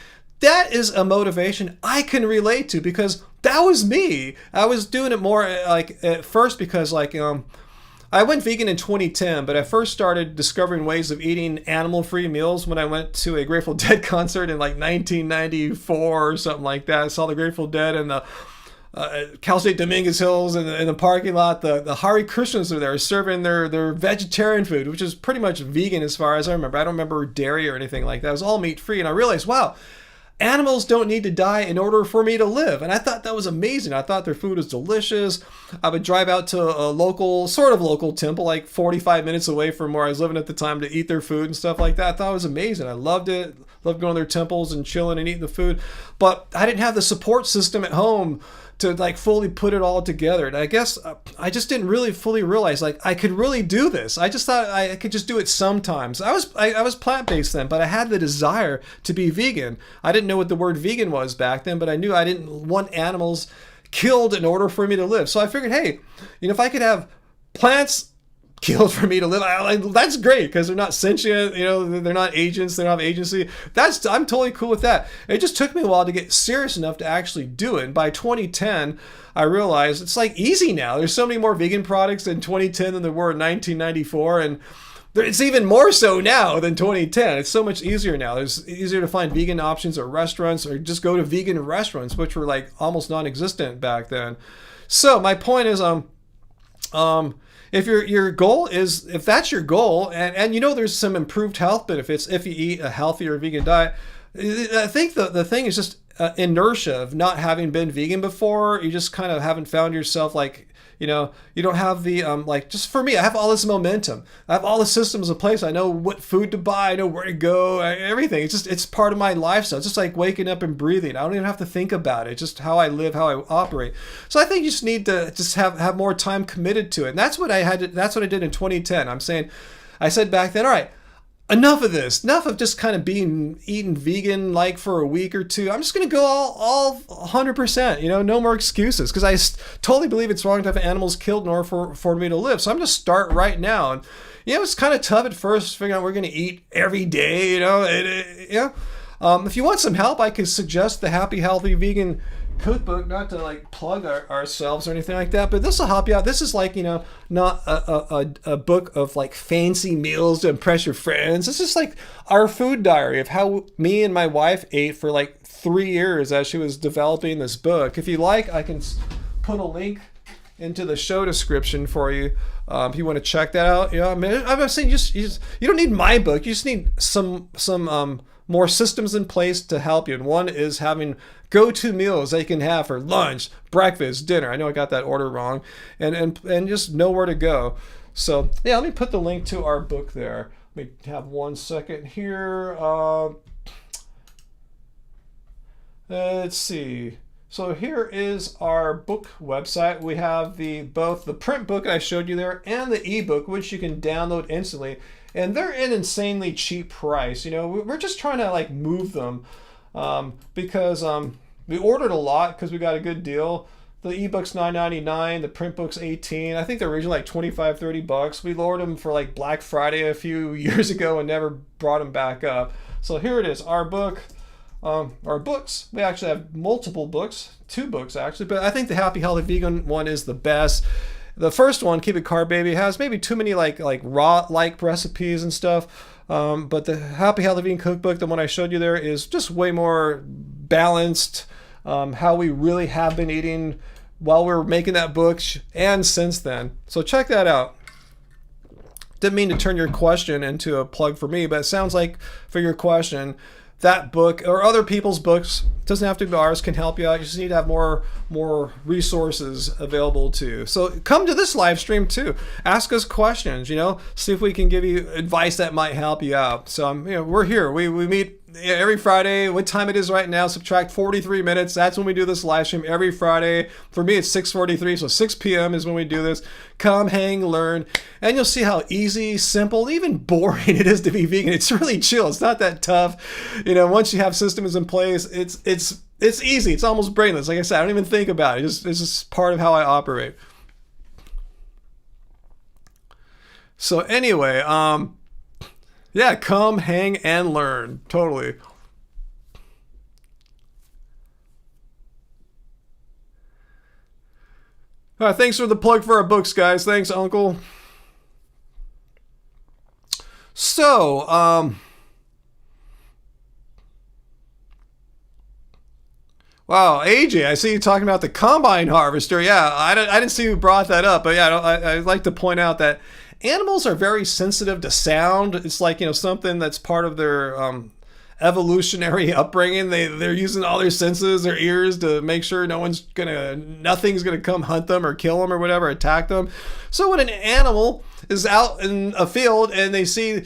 that is a motivation I can relate to, because that was me. I was doing it more like at first because I went vegan in 2010, but I first started discovering ways of eating animal-free meals when I went to a Grateful Dead concert in like 1994 or something like that. I saw the Grateful Dead in the Cal State Dominguez Hills in the parking lot. The Hare Krishnas were there serving their vegetarian food, which is pretty much vegan as far as I remember. I don't remember dairy or anything like that. It was all meat-free, and I realized, wow, animals don't need to die in order for me to live. And I thought that was amazing. I thought their food was delicious. I would drive out to a sort of local temple, like 45 minutes away from where I was living at the time, to eat their food and stuff like that. I thought it was amazing. I loved it. Loved going to their temples and chilling and eating the food. But I didn't have the support system at home to like fully put it all together. And I guess I just didn't really fully realize like I could really do this. I just thought I could just do it sometimes. I was plant-based then, but I had the desire to be vegan. I didn't know what the word vegan was back then, but I knew I didn't want animals killed in order for me to live. So I figured, hey, if I could have plants killed for me to live, that's great, because they're not sentient, they're not agents, they don't have agency. I'm totally cool with that. It just took me a while to get serious enough to actually do it. And by 2010, I realized it's like easy now. There's so many more vegan products in 2010 than there were in 1994. And It's even more so now than 2010. It's so much easier now. It's easier to find vegan options at restaurants, or just go to vegan restaurants, which were like almost non-existent back then. So my point is, if your goal is, if that's your goal, and you know there's some improved health benefits if you eat a healthier vegan diet. I think the thing is just inertia of not having been vegan before. You just kind of haven't found yourself like, you know, you don't have the like, just for me, I have all this momentum. I have all the systems in place. I know what food to buy. I know where to go. Everything. It's part of my lifestyle. It's just like waking up and breathing. I don't even have to think about it. It's just how I live, how I operate. So I think you just need to just have more time committed to it. And that's what I had. That's what I did in 2010. I said back then, all right, enough of this. Enough of just kind of eating vegan like for a week or two. I'm just going to go all 100%, you know, no more excuses, because I totally believe it's wrong to have animals killed in order for me to live. So I'm going to start right now. And, you know, it's kind of tough at first figuring out we're going to eat every day, you know. If you want some help, I could suggest the Happy Healthy Vegan cookbook, not to like plug ourselves or anything like that, but this will help you out. This is like, you know, not a book of like fancy meals to impress your friends. This is like our food diary of how me and my wife ate for like 3 years as she was developing this book. If you like, I can put a link into the show description for you if you want to check that out. You know, I mean, I'm saying you don't need my book. You just need some more systems in place to help you. And one is having go-to meals that you can have for lunch, breakfast, dinner. I know I got that order wrong, and just know where to go. So yeah, let me put the link to our book there. Let me have 1 second here. Let's see. So here is our book website. We have both the print book I showed you there and the ebook, which you can download instantly. And they're an insanely cheap price. You know, we're just trying to like move them because we ordered a lot because we got a good deal. The ebook's $9.99, the print book's $18. I think they're originally like $25-$30. We lowered them for like Black Friday a few years ago and never brought them back up. So here it is, our book. Our books. We actually have multiple books, 2 books actually, but I think the Happy Healthy Vegan one is the best. The first one, Keep It Carb Baby, has maybe too many like raw like recipes and stuff. But the Happy Healthy Vegan Cookbook, the one I showed you there, is just way more balanced. How we really have been eating while we were making that book and since then. So check that out. Didn't mean to turn your question into a plug for me, but it sounds like for your question, that book or other people's books, doesn't have to be ours, can help you out. You just need to have more resources available to you. So come to this live stream too. Ask us questions, you know, see if we can give you advice that might help you out. So you know, we're here. We meet every Friday. What time it is right now, subtract 43 minutes. That's when we do this live stream every Friday. For me, it's 6:43, so 6 p.m. is when we do this. Come, hang, learn, and you'll see how easy, simple, even boring it is to be vegan. It's really chill. It's not that tough. You know, once you have systems in place, it's easy. It's almost brainless. Like I said, I don't even think about it. It's just part of how I operate. So anyway, yeah, come, hang, and learn. Totally. All right, thanks for the plug for our books, guys. Thanks, Uncle. So, wow, AJ, I see you talking about the combine harvester. Yeah, I didn't see who brought that up, but yeah, I'd like to point out that animals are very sensitive to sound. It's like, you know, something that's part of their evolutionary upbringing. They're using all their senses, their ears, to make sure nothing's gonna come hunt them or kill them or whatever, attack them. So when an animal is out in a field and they see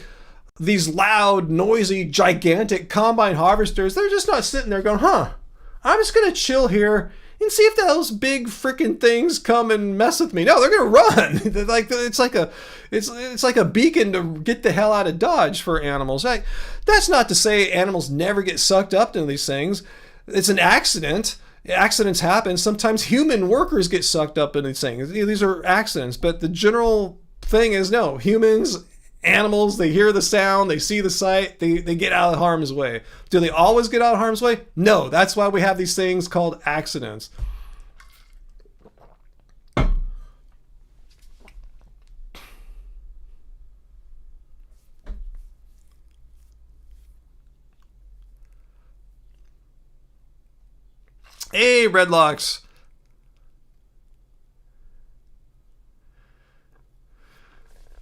these loud, noisy, gigantic combine harvesters, they're just not sitting there going, I'm just gonna chill here and see if those big freaking things come and mess with me. No, they're gonna run. It's like a beacon to get the hell out of Dodge for animals. That's not to say animals never get sucked up into these things. It's an accident. Accidents happen. Sometimes human workers get sucked up into these things. These are accidents, but the general thing is no. Humans, animals, they hear the sound, they see the sight, they get out of harm's way. Do they always get out of harm's way? No, that's why we have these things called accidents. Hey, Redlocks.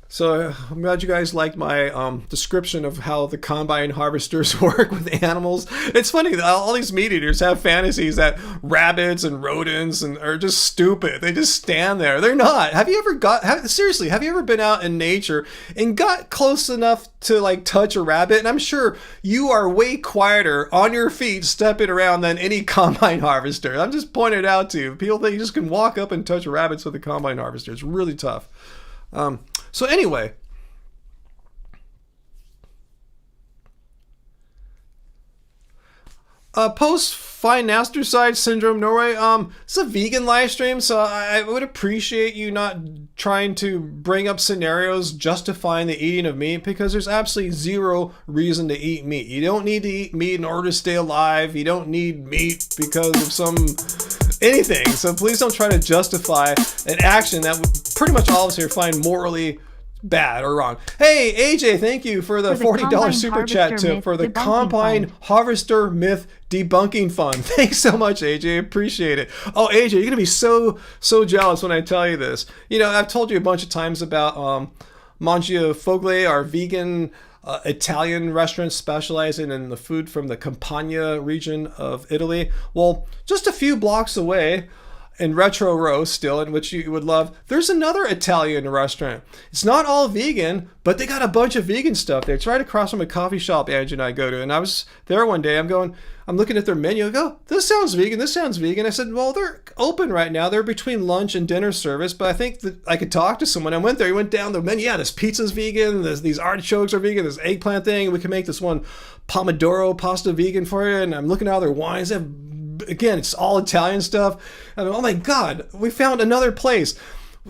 So I'm glad you guys liked my description of how the combine harvesters work with animals. It's funny that all these meat eaters have fantasies that rabbits and rodents and are just stupid. They just stand there. They're not. Have you ever seriously, have you ever been out in nature and got close enough to like touch a rabbit? And I'm sure you are way quieter on your feet stepping around than any combine harvester. I'm just pointing it out to you. People think you just can walk up and touch rabbits with a combine harvester. It's really tough. So anyway, post finasteride syndrome Norway. It's a vegan live stream, so I would appreciate you not trying to bring up scenarios justifying the eating of meat, because there's absolutely zero reason to eat meat. You don't need to eat meat in order to stay alive. You don't need meat because of some anything. So please don't try to justify an action that pretty much all of us here find morally bad or wrong. Hey, AJ, thank you for the $40 super chat tip for the combine harvester myth debunking fund. Thanks so much, AJ. Appreciate it. Oh, AJ, you're gonna be so jealous when I tell you this. You know, I've told you a bunch of times about Mangia Foglie, our vegan Italian restaurant specializing in the food from the Campania region of Italy. Well, just a few blocks away in Retro Row still, in which you would love, there's another Italian restaurant. It's not all vegan, but they got a bunch of vegan stuff there. It's right across from a coffee shop Angie and I go to. And I was there one day, I'm looking at their menu. I go, this sounds vegan. I said, well, they're open right now. They're between lunch and dinner service, but I think that I could talk to someone. I went there, he went down the menu. Yeah, this pizza's vegan. These artichokes are vegan. This eggplant thing. We can make this one pomodoro pasta vegan for you. And I'm looking at all their wines. They have, again, it's all Italian stuff. I mean, oh my God, we found another place.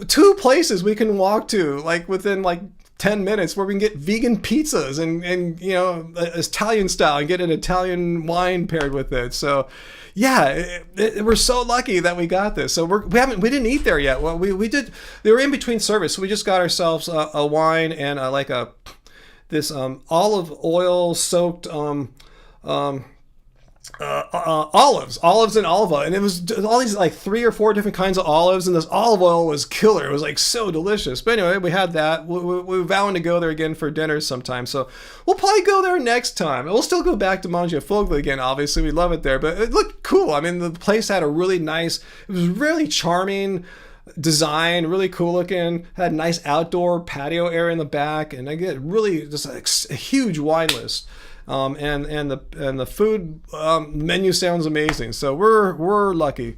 2 places we can walk to, like within like 10 minutes, where we can get vegan pizzas and you know, Italian style, and get an Italian wine paired with it. So yeah, we're so lucky that we got this. So we didn't eat there yet. Well, we did. They were in between service, so we just got ourselves a wine and this olive oil soaked olives and olive oil, and it was all these like 3 or 4 different kinds of olives, and this olive oil was killer. It was like so delicious. But anyway, we had that. We're vowing to go there again for dinner sometime, so we'll probably go there next time. We'll still go back to Mangia Foglie again, obviously. We love it there, but it looked cool. I mean, the place had a really nice, it was really charming design, really cool looking, had a nice outdoor patio area in the back, and I get really just a huge wine list. And the food menu sounds amazing. So we're lucky.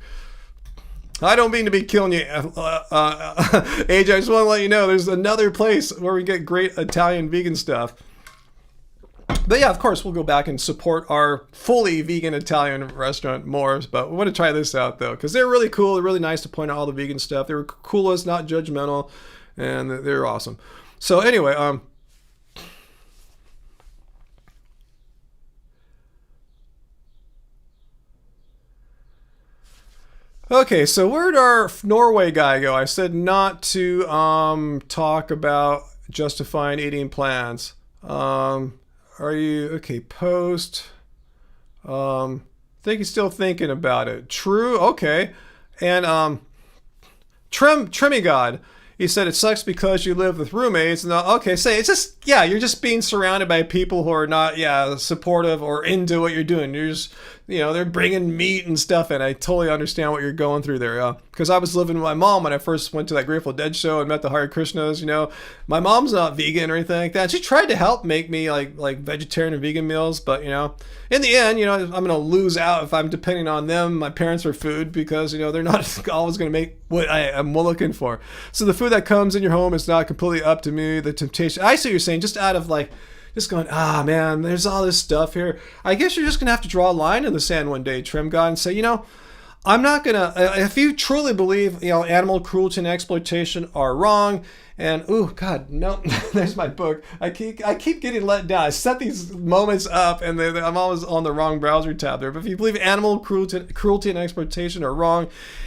I don't mean to be killing you, AJ. I just want to let you know there's another place where we get great Italian vegan stuff. But yeah, of course, we'll go back and support our fully vegan Italian restaurant more. But we want to try this out though, because they're really cool. They're really nice to point out all the vegan stuff. They were coolest, not judgmental, and they're awesome. So anyway, okay, so where'd our Norway guy go? I said not to talk about justifying eating plants. Are you okay? Post. Think he's still thinking about it. True. Okay, and Trimmy God. He said it sucks because you live with roommates. And okay, say it's just, yeah, you're just being surrounded by people who are not, supportive or into what you're doing. You're just, they're bringing meat and stuff in. I totally understand what you're going through there. Because I was living with my mom when I first went to that Grateful Dead show and met the Hare Krishnas. My mom's not vegan or anything like that. She tried to help make me like vegetarian and vegan meals, but in the end, I'm gonna lose out if I'm depending on them, my parents, for food, because they're not always gonna make what I am looking for. So the food that comes in your home is not completely up to me. The temptation, I see what you're saying, just out of just going, man, there's all this stuff here. I guess you're just gonna have to draw a line in the sand one day, Trim God, and say, I'm not gonna. If you truly believe, animal cruelty and exploitation are wrong, and oh God, no, there's my book. I keep getting let down. I set these moments up, and I'm always on the wrong browser tab there. But if you believe animal cruelty and exploitation are wrong,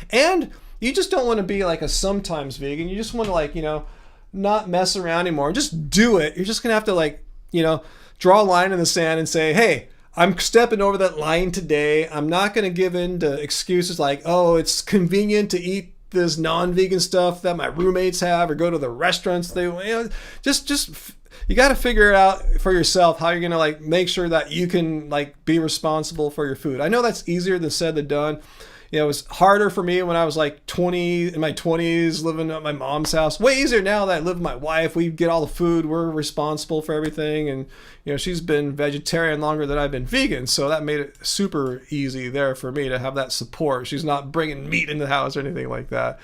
and you just don't want to be like a sometimes vegan, you just want to not mess around anymore, just do it. You're just gonna have to draw a line in the sand and say, hey, I'm stepping over that line today. I'm not going to give in to excuses like, oh, it's convenient to eat this non-vegan stuff that my roommates have, or go to the restaurants they, just you got to figure it out for yourself how you're going to like make sure that you can like be responsible for your food. I know that's easier than said than done. It was harder for me when I was like 20, in my 20s, living at my mom's house. Way easier now that I live with my wife. We get all the food. We're responsible for everything. And, she's been vegetarian longer than I've been vegan. So that made it super easy there for me to have that support. She's not bringing meat into the house or anything like that.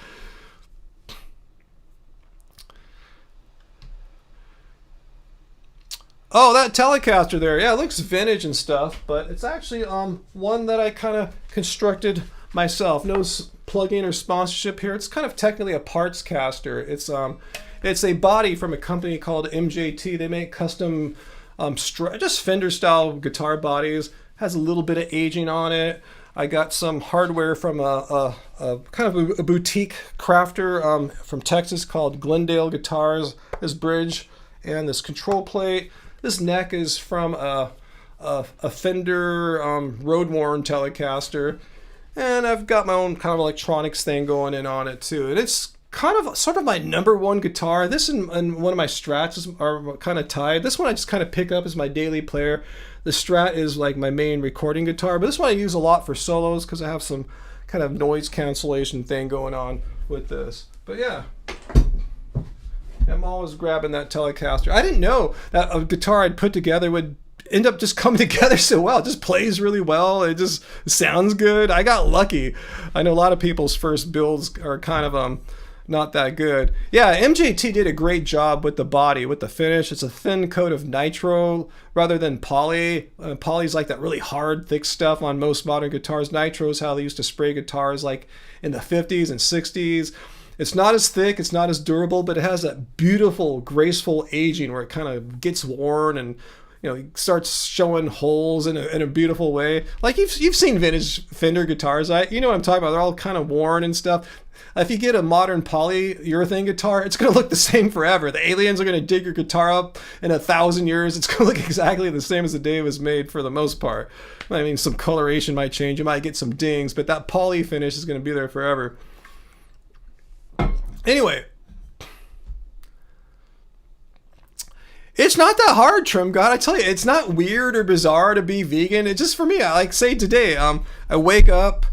Oh, that Telecaster there. Yeah, it looks vintage and stuff, but it's actually one that I kind of constructed myself. No plug-in or sponsorship here. It's kind of technically a parts caster. It's a body from a company called MJT. They make custom just Fender style guitar bodies. Has a little bit of aging on it. I got some hardware from a kind of a boutique crafter from Texas called Glendale Guitars. This bridge and this control plate. This neck is from a Fender road-worn Telecaster. And I've got my own kind of electronics thing going in on it too. And it's kind of sort of my number one guitar. This and one of my Strats are kind of tied. This one I just kind of pick up as my daily player. The Strat is like my main recording guitar, but this one I use a lot for solos because I have some kind of noise cancellation thing going on with this. But yeah, I'm always grabbing that Telecaster. I didn't know that a guitar I'd put together would end up just coming together so well. It just plays really well. It just sounds good. I got lucky. I know a lot of people's first builds are kind of not that good. Yeah, MJT did a great job with the body, with the finish. It's a thin coat of nitro rather than poly. Poly's like that really hard, thick stuff on most modern guitars. Nitro is how they used to spray guitars like in the 50s and 60s. It's not as thick, it's not as durable, but it has that beautiful, graceful aging where it kind of gets worn and it starts showing holes in a beautiful way. Like you've seen vintage Fender guitars, you know what I'm talking about. They're all kind of worn and stuff. If you get a modern polyurethane guitar, it's going to look the same forever. The aliens are going to dig your guitar up in 1,000 years. It's going to look exactly the same as the day it was made for the most part. I mean, some coloration might change. You might get some dings, but that poly finish is going to be there forever. Anyway, it's not that hard, Trim God. I tell you, it's not weird or bizarre to be vegan. It's just for me. Like say today, I wake up,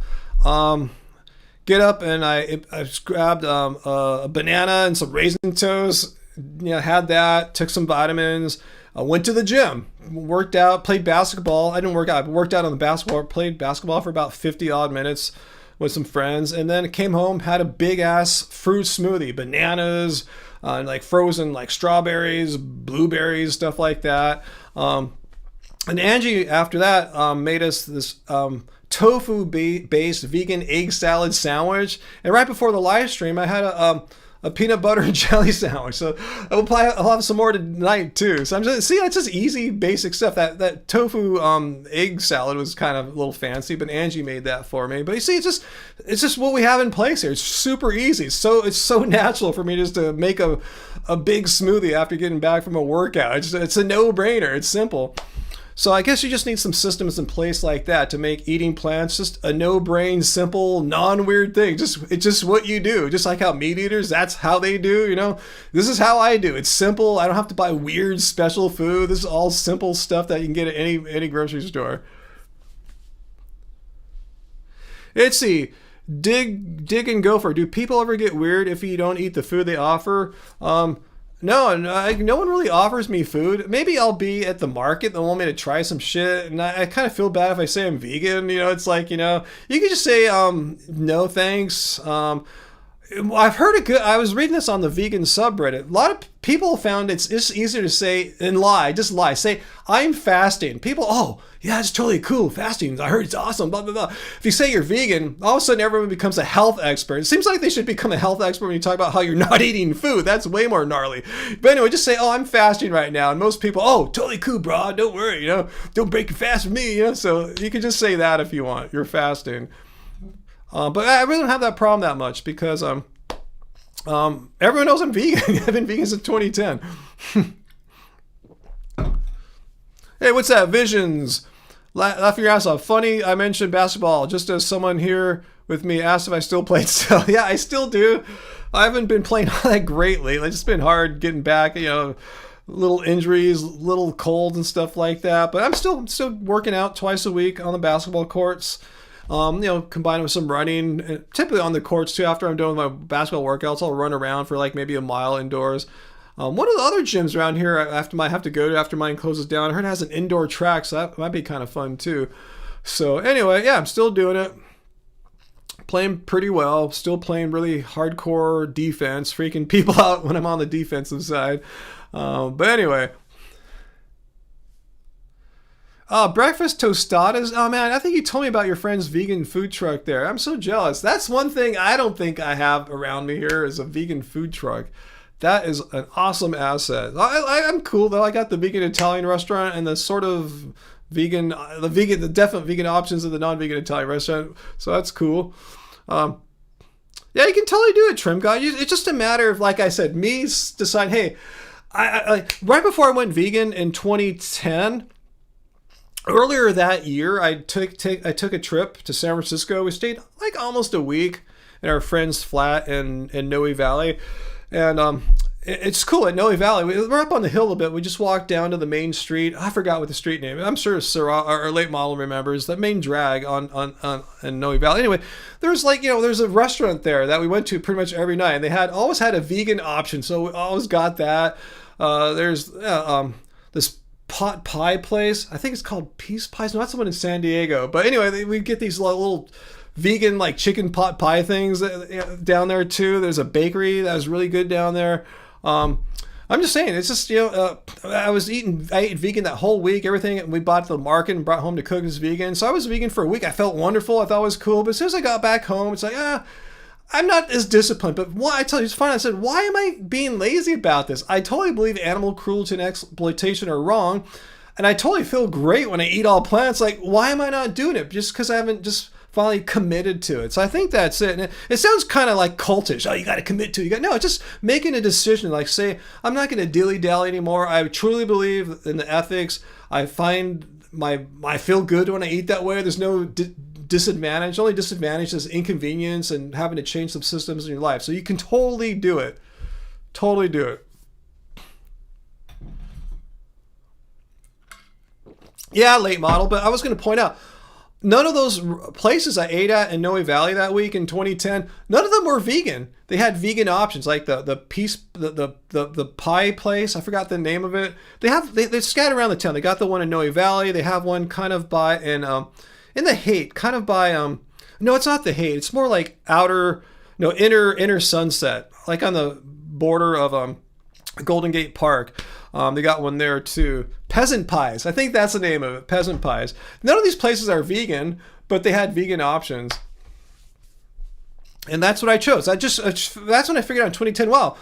get up, and I grabbed a banana and some raisin toast. Had that. Took some vitamins. I went to the gym, worked out, played basketball. I didn't work out. I worked out on the basketball. Played basketball for about 50 odd minutes with some friends, and then came home, had a big ass fruit smoothie, bananas, like frozen like strawberries, blueberries, stuff like that. And Angie after that made us this tofu based vegan egg salad sandwich, and right before the live stream I had a peanut butter and jelly sandwich. So I'll have some more tonight too. So that's just easy, basic stuff. That tofu egg salad was kind of a little fancy, but Angie made that for me. But you see, it's just what we have in place here. It's super easy. It's so natural for me just to make a big smoothie after getting back from a workout. It's a no-brainer. It's simple. So I guess you just need some systems in place like that to make eating plants just a no-brain, simple, non-weird thing. It's just what you do. Just like how meat eaters, that's how they do, This is how I do. It's simple. I don't have to buy weird special food. This is all simple stuff that you can get at any grocery store. Let's see. Dig and Gopher. Do people ever get weird if you don't eat the food they offer? No one really offers me food. Maybe I'll be at the market. They'll want me to try some shit. And I kind of feel bad if I say I'm vegan. It's like, you can just say, no thanks. I've heard it good. I was reading this on the vegan subreddit. A lot of people found it's just easier to say and lie. Just lie. Say, I'm fasting. People, oh, yeah, it's totally cool. Fasting. I heard it's awesome. Blah, blah, blah. If you say you're vegan, all of a sudden everyone becomes a health expert. It seems like they should become a health expert when you talk about how you're not eating food. That's way more gnarly. But anyway, just say, oh, I'm fasting right now. And most people, oh, totally cool, bro. Don't worry. Don't break your fast with me. So you can just say that if you want. You're fasting. But I really don't have that problem that much because everyone knows I'm vegan. I've been vegan since 2010. Hey, what's that? Visions. Laughing your ass off. Funny, I mentioned basketball just as someone here with me asked if I still played still. Yeah, I still do. I haven't been playing all that great lately. It's just been hard getting back, little injuries, little colds and stuff like that. But I'm still working out twice a week on the basketball courts. Combined with some running, typically on the courts too. After I'm done with my basketball workouts, I'll run around for like maybe a mile indoors. One of the other gyms around here I have to go to after mine closes down, I heard it has an indoor track, so that might be kind of fun too. So anyway, yeah, I'm still doing it. Playing pretty well, still playing really hardcore defense, freaking people out when I'm on the defensive side. But anyway. Breakfast tostadas. Oh man, I think you told me about your friend's vegan food truck there. I'm so jealous. That's one thing I don't think I have around me here is a vegan food truck. That is an awesome asset. I'm cool though. I got the vegan Italian restaurant and the sort of the definite vegan options of the non-vegan Italian restaurant. So that's cool. Yeah, you can totally do it, Trim Guy. It's just a matter of, like I said, me decide. Hey, I right before I went vegan in 2010. Earlier that year, I took a trip to San Francisco. We stayed like almost a week in our friend's flat in Noe Valley. And it's cool at Noe Valley. We're up on the hill a bit. We just walked down to the main street. I forgot what the street name is. I'm sure our late model remembers the main drag on in Noe Valley. Anyway, there's there's a restaurant there that we went to pretty much every night. And they always had a vegan option, so we always got that. There's this pot pie place. I think it's called Peace Pies. No, that's the one in San Diego. But anyway, we get these little vegan like chicken pot pie things down there too. There's a bakery that was really good down there. I'm just saying, it's just I ate vegan that whole week. Everything we bought at the market and brought home to cook is vegan. So I was vegan for a week. I felt wonderful. I thought it was cool. But as soon as I got back home, it's like I'm not as disciplined. But why? I tell you, it's fine. I said, why am I being lazy about this? I totally believe animal cruelty and exploitation are wrong, and I totally feel great when I eat all plants. Like, why am I not doing it? Just because I haven't just finally committed to it. So I think that's it. And it sounds kind of like cultish. Oh, you got to commit to it. No, it's just making a decision. Like, say, I'm not going to dilly-dally anymore. I truly believe in the ethics. I find I feel good when I eat that way. There's no disadvantage. The only disadvantage is inconvenience and having to change some systems in your life. So you can totally do it. Totally do it. Yeah, late model. But I was going to point out, none of those places I ate at in Noe Valley that week in 2010, none of them were vegan. They had vegan options, like the pie place. I forgot the name of it. They scattered around the town. They got the one in Noe Valley. They have one kind of by in the Haight, kind of by no, it's not the Haight. It's more like inner Sunset, like on the border of Golden Gate Park. They got one there too. Peasant Pies. I think that's the name of it. Peasant Pies. None of these places are vegan, but they had vegan options. And that's what I chose. That's when I figured out in 2010, well,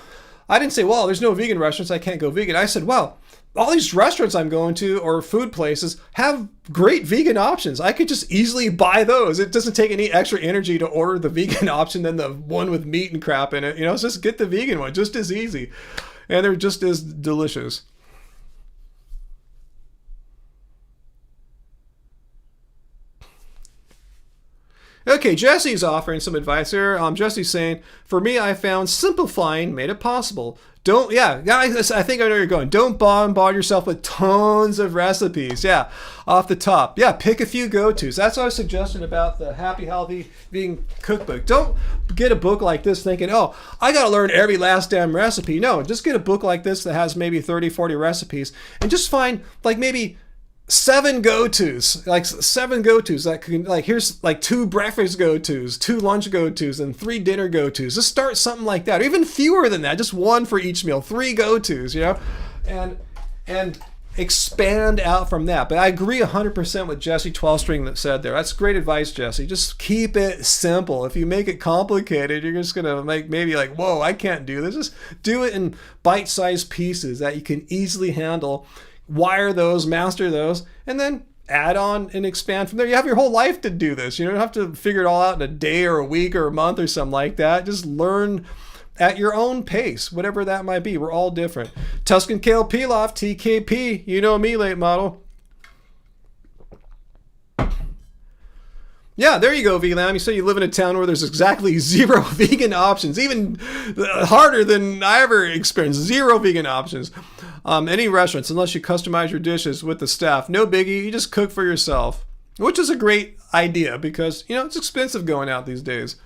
I didn't say, well, there's no vegan restaurants, I can't go vegan. I said, well, all these restaurants I'm going to or food places have great vegan options. I could just easily buy those. It doesn't take any extra energy to order the vegan option than the one with meat and crap in it. Just get the vegan one, just as easy. And they're just as delicious. Okay, Jesse's offering some advice here. Jesse's saying, for me, I found simplifying made it possible. Guys, I think I know where you're going. Don't bombard yourself with tons of recipes. Yeah, off the top. Yeah, pick a few go-tos. That's what I was suggesting about the Happy Healthy Vegan Cookbook. Don't get a book like this thinking, oh, I got to learn every last damn recipe. No, just get a book like this that has maybe 30, 40 recipes and just find like maybe 7 go-tos, that can, like, here's like 2 breakfast go-tos, 2 lunch go-tos, and 3 dinner go-tos. Just start something like that, or even fewer than that, just 1 for each meal, 3 go-tos, and expand out from that. But I agree 100% with Jesse 12string that said there. That's great advice, Jesse. Just keep it simple. If you make it complicated, you're just gonna make maybe like, whoa, I can't do this. Just do it in bite-sized pieces that you can easily handle. Wire those, master those, and then add on and expand from there. You have your whole life to do this. You don't have to figure it all out in a day or a week or a month or something like that. Just learn at your own pace, whatever that might be. We're all different. Tuscan Kale Pilaf, TKP. You know me, late model. Yeah, there you go, VLAM. You say you live in a town where there's exactly 0 vegan options, even harder than I ever experienced. 0 vegan options. Any restaurants, unless you customize your dishes with the staff, no biggie. You just cook for yourself, which is a great idea because, you know, it's expensive going out these days.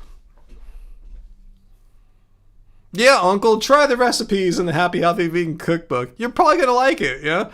Yeah, Uncle, try the recipes in the Happy Healthy Vegan Cookbook. You're probably going to like it, yeah?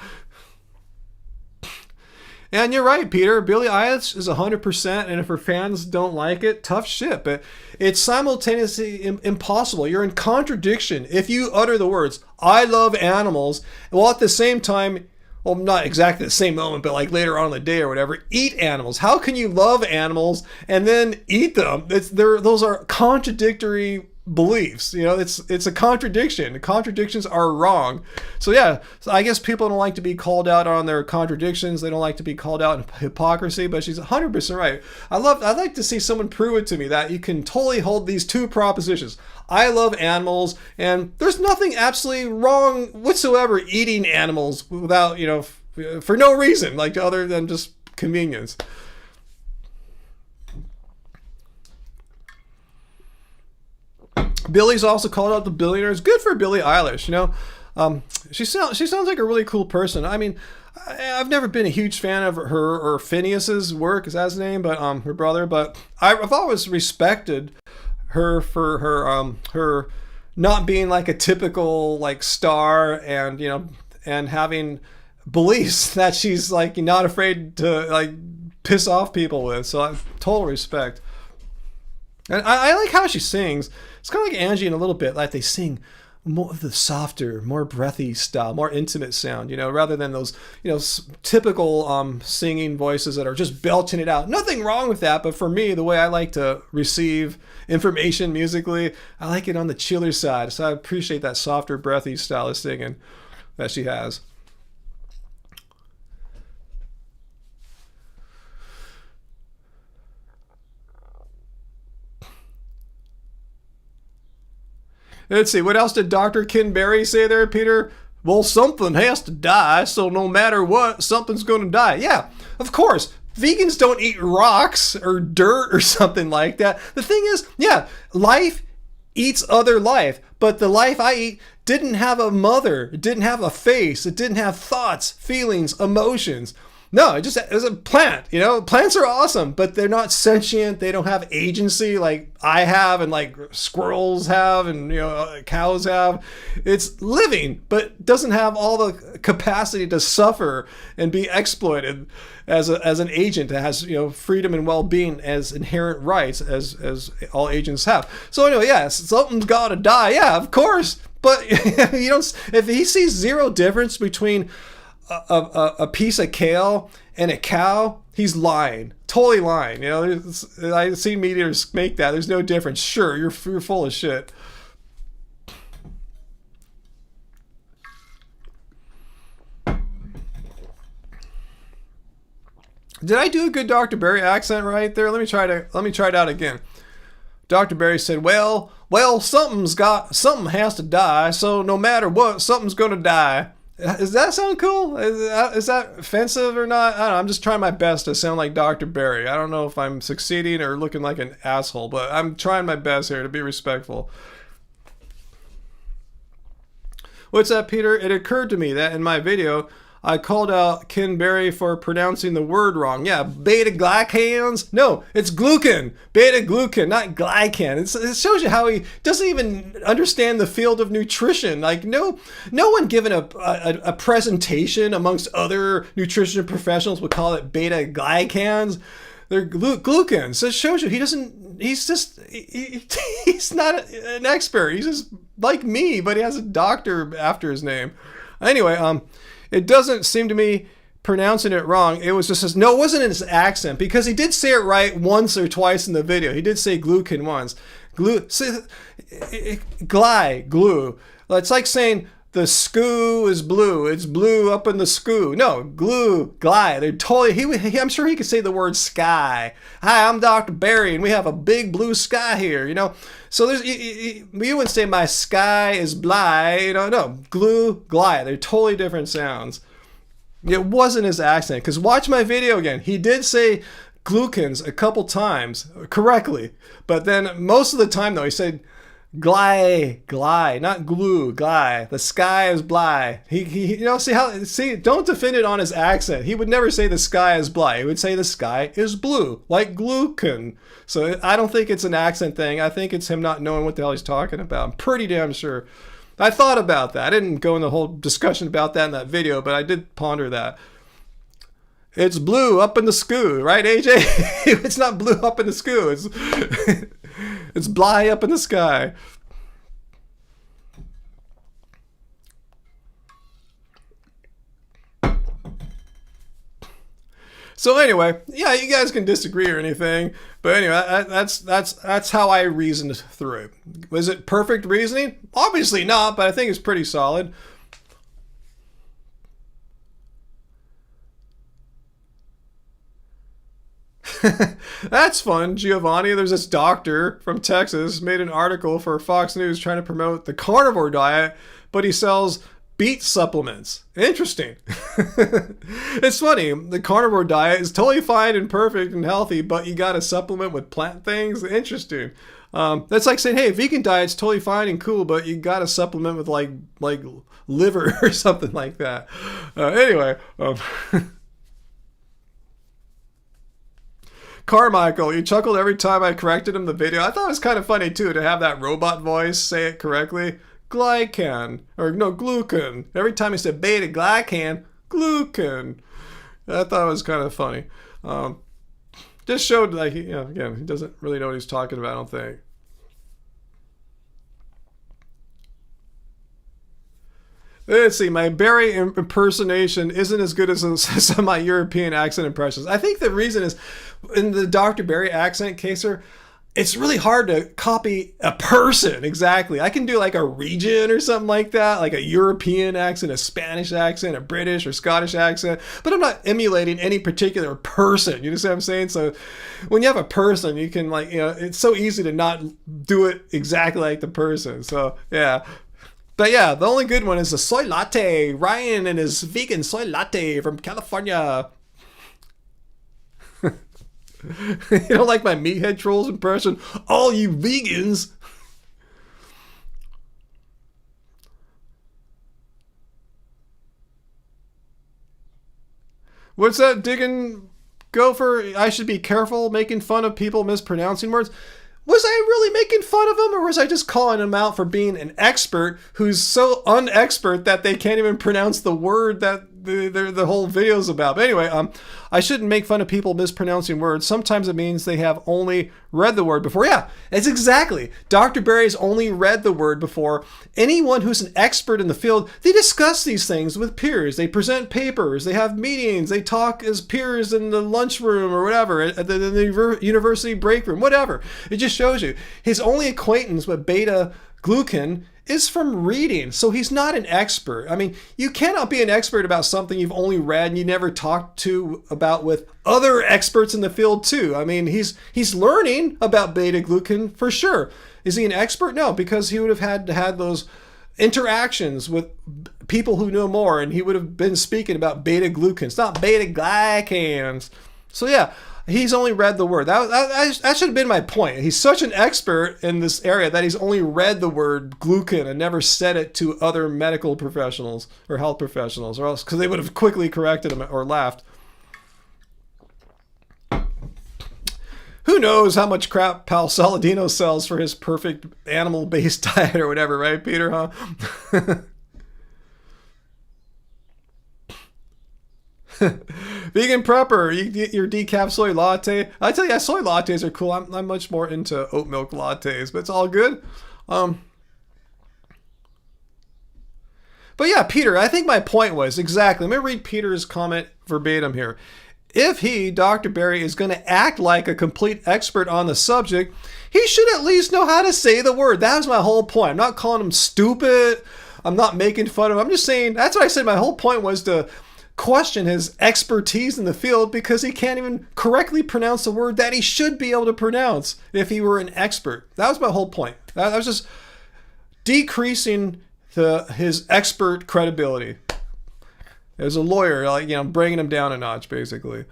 And you're right, Peter. Billie Eilish is 100%, and if her fans don't like it, tough shit. But it's simultaneously impossible. You're in contradiction if you utter the words, I love animals, while at the same time, well, not exactly the same moment, but like later on in the day or whatever, eat animals. How can you love animals and then eat them? Those are contradictory beliefs. You know, it's a contradiction. The contradictions are wrong. So yeah, so I guess people don't like to be called out on their contradictions. They don't like to be called out in hypocrisy, but she's 100% right. I'd like to see someone prove it to me that you can totally hold these two propositions. I love animals, and there's nothing absolutely wrong whatsoever eating animals without, you know, for no reason, like other than just convenience. Billy's also called out the billionaires. Good for Billie Eilish, you know. She sounds like a really cool person. I mean, I've never been a huge fan of her or Phineas's work, is that his name? But her brother. But I've always respected her for her not being like a typical like star, and you know, and having beliefs that she's like not afraid to like piss off people with. So I total respect. And I like how she sings. It's kind of like Angie in a little bit, like they sing more of the softer, more breathy style, more intimate sound, you know, rather than those, you know, typical singing voices that are just belching it out. Nothing wrong with that, but for me, the way I like to receive information musically, I like it on the chiller side. So I appreciate that softer, breathy style of singing that she has. Let's see, what else did Dr. Ken Berry say there, Peter? Well, something has to die, so no matter what, something's going to die. Yeah, of course. Vegans don't eat rocks or dirt or something like that. The thing is, yeah, life eats other life, but the life I eat didn't have a mother. It didn't have a face. It didn't have thoughts, feelings, emotions. No, it was a plant, you know. Plants are awesome, but they're not sentient. They don't have agency like I have and like squirrels have and, you know, cows have. It's living, but doesn't have all the capacity to suffer and be exploited as an agent that has, you know, freedom and well-being as inherent rights as all agents have. So anyway, yes, something's got to die. Yeah, of course. But you don't. If he sees zero difference between a piece of kale and a cow, he's lying. Totally lying. You know, I've seen meteors make that. There's no difference. Sure, you're full of shit. Did I do a good Dr. Berry accent right there? Let me try it out again. Dr. Berry said, well, something has to die, so no matter what, something's gonna die. Does that sound cool? Is that offensive or not? I don't know. I'm just trying my best to sound like Dr. Berry. I don't know if I'm succeeding or looking like an asshole, but I'm trying my best here to be respectful. What's that, Peter? It occurred to me that in my video, I called out Ken Berry for pronouncing the word wrong. Yeah, beta-glycans? No, it's glucan. Beta-glucan, not glycan. It shows you how he doesn't even understand the field of nutrition. Like, no one given a presentation amongst other nutrition professionals would call it beta-glycans. They're glucans. So it shows you he's not an expert. He's just like me, but he has a doctor after his name. Anyway, it doesn't seem to me pronouncing it wrong. It was just no, it wasn't in his accent, because he did say it right once or twice in the video. He did say glucan once. Glue. It's like saying the skoo is blue. It's blue up in the skoo. No, glide. They're totally. I'm sure he could say the word sky. Hi, I'm Dr. Berry, and we have a big blue sky here. You know. So there's you wouldn't say my sky is bly. You know, no, glide. They're totally different sounds. It wasn't his accent, because watch my video again. He did say glucans a couple times correctly, but then most of the time though he said glide, not glue, glide. The sky is bly. He see, don't defend it on his accent. He would never say the sky is bly. He would say the sky is blue, like glucan. So I don't think it's an accent thing. I think it's him not knowing what the hell he's talking about. I'm pretty damn sure. I thought about that. I didn't go in the whole discussion about that in that video, but I did ponder that. It's blue up in the skoo, right, AJ? It's not blue up in the skoo. It's bly up in the sky. So anyway, yeah, you guys can disagree or anything, but anyway, that's how I reasoned through it. Was it perfect reasoning? Obviously not, but I think it's pretty solid. That's fun, Giovanni. There's this doctor from Texas made an article for Fox News trying to promote the carnivore diet, but he sells beet supplements. Interesting. It's funny. The carnivore diet is totally fine and perfect and healthy, but you got to supplement with plant things. Interesting. That's like saying, hey, vegan diet's totally fine and cool, but you got to supplement with like liver or something like that. Anyway. Carmichael, you chuckled every time I corrected him in the video. I thought it was kind of funny, too, to have that robot voice say it correctly. Glycan. Or, no, glucan. Every time he said beta-glycan, glucan. I thought it was kind of funny. Just showed, like, again, he doesn't really know what he's talking about, I don't think. Let's see, my Barry impersonation isn't as good as some of my European accent impressions. I think the reason is, in the Dr. Barry accent caser, it's really hard to copy a person exactly. I can do like a region or something like that, like a European accent, a Spanish accent, a British or Scottish accent, but I'm not emulating any particular person. You know what I'm saying? So when you have a person, you can it's so easy to not do it exactly like the person. So yeah. But yeah, the only good one is the soy latte. Ryan and his vegan soy latte from California. You don't like my meathead trolls impression? All you vegans. What's that, digging gopher? I should be careful making fun of people mispronouncing words. Was I really making fun of him, or was I just calling him out for being an expert who's so unexpert that they can't even pronounce the word that the whole video's about? But anyway, I shouldn't make fun of people mispronouncing words. Sometimes it means they have only read the word before. Yeah, it's exactly. Dr. Barry's only read the word before. Anyone who's an expert in the field, they discuss these things with peers. They present papers. They have meetings. They talk as peers in the lunchroom or whatever, at the university break room, whatever. It just shows you. His only acquaintance with beta glucan is from reading, so he's not an expert. I mean, you cannot be an expert about something you've only read and you never talked about with other experts in the field too. I mean, he's learning about beta glucan for sure. Is he an expert? No, because he would have had those interactions with people who know more, and he would have been speaking about beta glucans, not beta glycans. So yeah. He's only read the word. That should have been my point. He's such an expert in this area that he's only read the word glucan and never said it to other medical professionals or health professionals, or else because they would have quickly corrected him or laughed. Who knows how much crap Pal Saladino sells for his perfect animal-based diet or whatever, right, Peter, huh? Vegan prepper, you get your decaf soy latte. I tell you, soy lattes are cool. I'm much more into oat milk lattes, but it's all good. But yeah, Peter, I think my point was exactly. Let me read Peter's comment verbatim here. If he, Dr. Barry, is going to act like a complete expert on the subject, he should at least know how to say the word. That was my whole point. I'm not calling him stupid. I'm not making fun of him. I'm just saying, that's what I said. My whole point was to question his expertise in the field because he can't even correctly pronounce the word that he should be able to pronounce if he were an expert. That was my whole point. That was just decreasing his expert credibility. As a lawyer, bringing him down a notch, basically.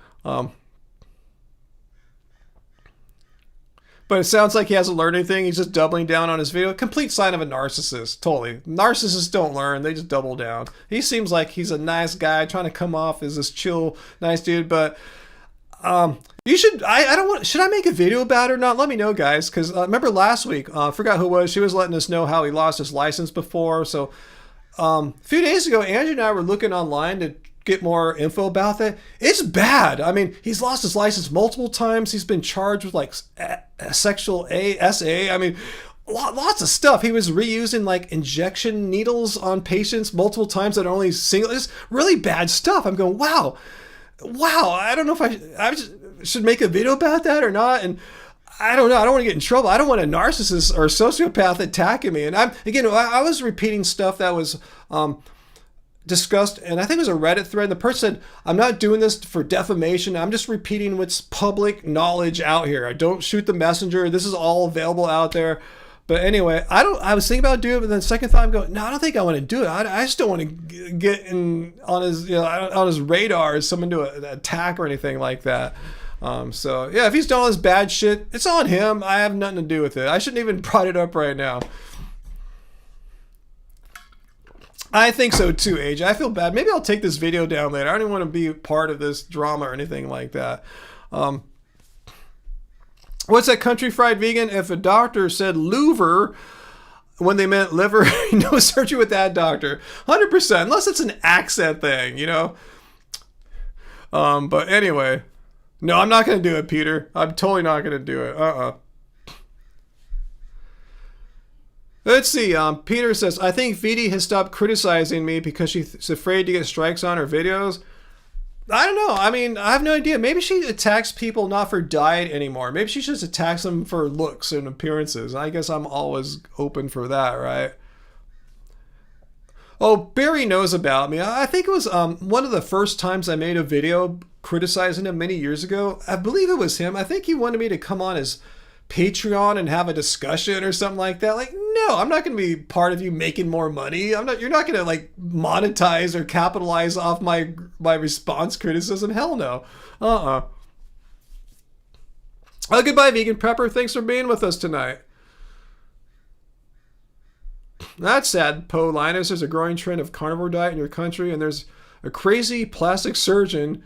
But it sounds like he hasn't learned anything. He's just doubling down on his video. Complete sign of a narcissist. Totally. Narcissists don't learn. They just double down. He seems like he's a nice guy trying to come off as this chill, nice dude. But you should, I don't want, should I make a video about it or not? Let me know, guys. Because remember last week, I forgot who it was. She was letting us know how he lost his license before. So a few days ago, Andrew and I were looking online to get more info about that. It's bad. I mean, he's lost his license multiple times. He's been charged with like sexual SA. I mean, lots of stuff. He was reusing like injection needles on patients multiple times that are only single. It's really bad stuff. I'm going, wow. I don't know if I should make a video about that or not. And I don't know. I don't want to get in trouble. I don't want a narcissist or a sociopath attacking me. And I was repeating stuff that was discussed, and I think it was a Reddit thread. And the person said, I'm not doing this for defamation. I'm just repeating what's public knowledge out here. I don't shoot the messenger. This is all available out there. But anyway, I was thinking about doing it, but then second thought, I'm going, no, I don't think I want to do it. I just don't want to get on his radar as someone to an attack or anything like that. So yeah, if he's done all this bad shit, it's on him. I have nothing to do with it. I shouldn't even brought it up right now. I think so too, AJ. I feel bad. Maybe I'll take this video down later. I don't even want to be part of this drama or anything like that. What's that country fried vegan? If a doctor said louver when they meant liver, no surgery with that doctor. 100%, unless it's an accent thing, you know? But anyway, no, I'm not going to do it, Peter. I'm totally not going to do it. Let's see. Peter says, I think Vidi has stopped criticizing me because she's afraid to get strikes on her videos. I don't know. I mean, I have no idea. Maybe she attacks people not for diet anymore. Maybe she just attacks them for looks and appearances. I guess I'm always open for that, right? Oh, Barry knows about me. I think it was one of the first times I made a video criticizing him many years ago. I believe it was him. I think he wanted me to come on his Patreon and have a discussion or something like that. Like, no, I'm not going to be part of you making more money. You're not going to like monetize or capitalize off my response criticism. Hell no. Oh, goodbye, Vegan Prepper. Thanks for being with us tonight. That's sad, Poe Linus. There's a growing trend of carnivore diet in your country, and there's a crazy plastic surgeon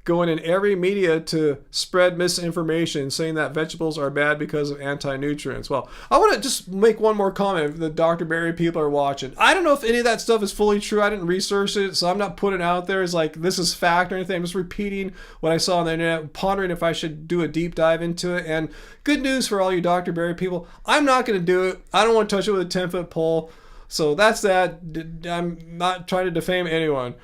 going in every media to spread misinformation saying that vegetables are bad because of anti-nutrients. Well, I want to just make one more comment if the Dr. Berry people are watching. I don't know if any of that stuff is fully true. I didn't research it, so I'm not putting it out there as like this is fact or anything. I'm just repeating what I saw on the internet, pondering if I should do a deep dive into it. And good news for all you Dr. Berry people, I'm not going to do it. I don't want to touch it with a 10-foot pole. So that's that. I'm not trying to defame anyone.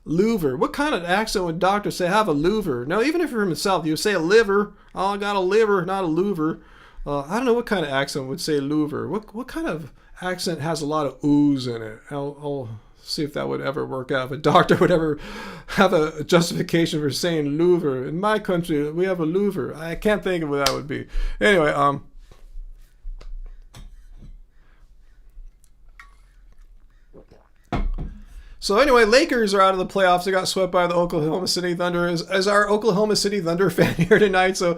Louver. What kind of accent would doctors say? Have a louver? No, even if you're from the South, you would say a liver. Oh, I got a liver, not a louver. I don't know what kind of accent would say louver. What kind of accent has a lot of ooze in it? I'll see if that would ever work out. If a doctor would ever have a justification for saying louver. In my country, we have a louver. I can't think of what that would be. Anyway, So anyway, Lakers are out of the playoffs. They got swept by the Oklahoma City Thunder. As our Oklahoma City Thunder fan here tonight. So,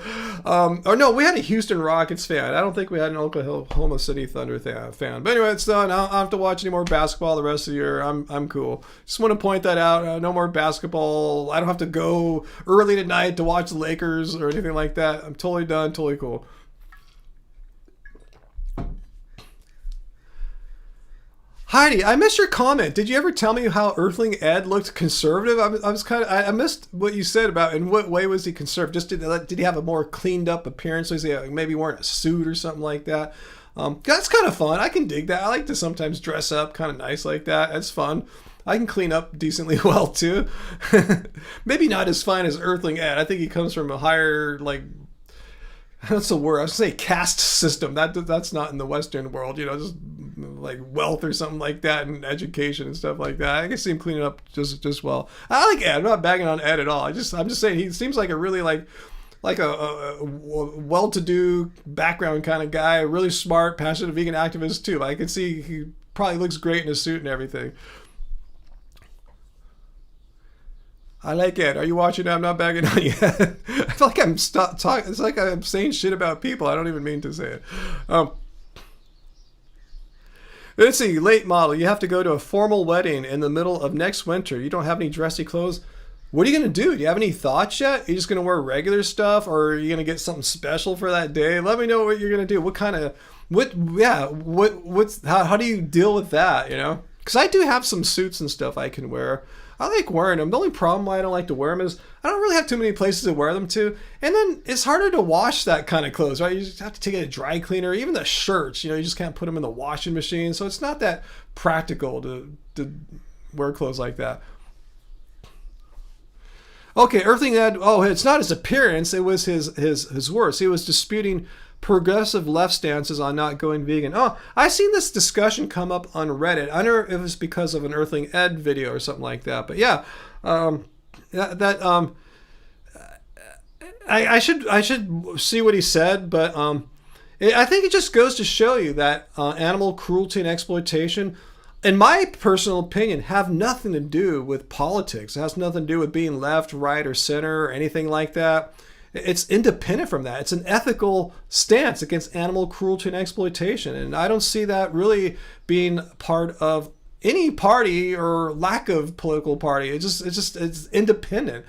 or no, we had a Houston Rockets fan. I don't think we had an Oklahoma City Thunder fan. But anyway, it's done. I don't have to watch any more basketball the rest of the year. I'm cool. Just want to point that out. No more basketball. I don't have to go early tonight to watch the Lakers or anything like that. I'm totally done. Totally cool. Heidi, I missed your comment. Did you ever tell me how Earthling Ed looked conservative? I missed what you said about in what way was he conservative? Just did he have a more cleaned up appearance? Was he maybe wearing a suit or something like that? That's kind of fun. I can dig that. I like to sometimes dress up kind of nice like that. It's fun. I can clean up decently well too. Maybe not as fine as Earthling Ed. I think he comes from a higher that's the word. I was gonna say caste system. That's not in the Western world, just like wealth or something like that, and education and stuff like that. I can see him cleaning up just well. I like Ed. I'm not bagging on Ed at all. I'm just saying he seems like a really like a well-to-do background kind of guy, a really smart, passionate vegan activist too. I can see he probably looks great in a suit and everything. I like it. Are you watching? I'm not bagging on you. I feel like I'm talking. It's like I'm saying shit about people. I don't even mean to say it. Let's see. Late model. You have to go to a formal wedding in the middle of next winter. You don't have any dressy clothes. What are you going to do? Do you have any thoughts yet? Are you just going to wear regular stuff, or are you going to get something special for that day? Let me know what you're going to do. What kind of, how do you deal with that, you know? Because I do have some suits and stuff I can wear. I like wearing them. The only problem why I don't like to wear them is I don't really have too many places to wear them to. And then it's harder to wash that kind of clothes, right? You just have to take it to a dry cleaner. Even the shirts, you know, you just can't put them in the washing machine. So it's not that practical to wear clothes like that. Okay, Earthling Ed, it's not his appearance, it was his words. He was disputing progressive left stances on not going vegan. Oh, I've seen this discussion come up on Reddit. I don't know if it was because of an Earthling Ed video or something like that, but yeah, I should see what he said, but I think it just goes to show you that animal cruelty and exploitation, in my personal opinion, have nothing to do with politics. It has nothing to do with being left, right, or center, or anything like that. It's independent from that. It's an ethical stance against animal cruelty and exploitation. And I don't see that really being part of any party or lack of political party. It's independent,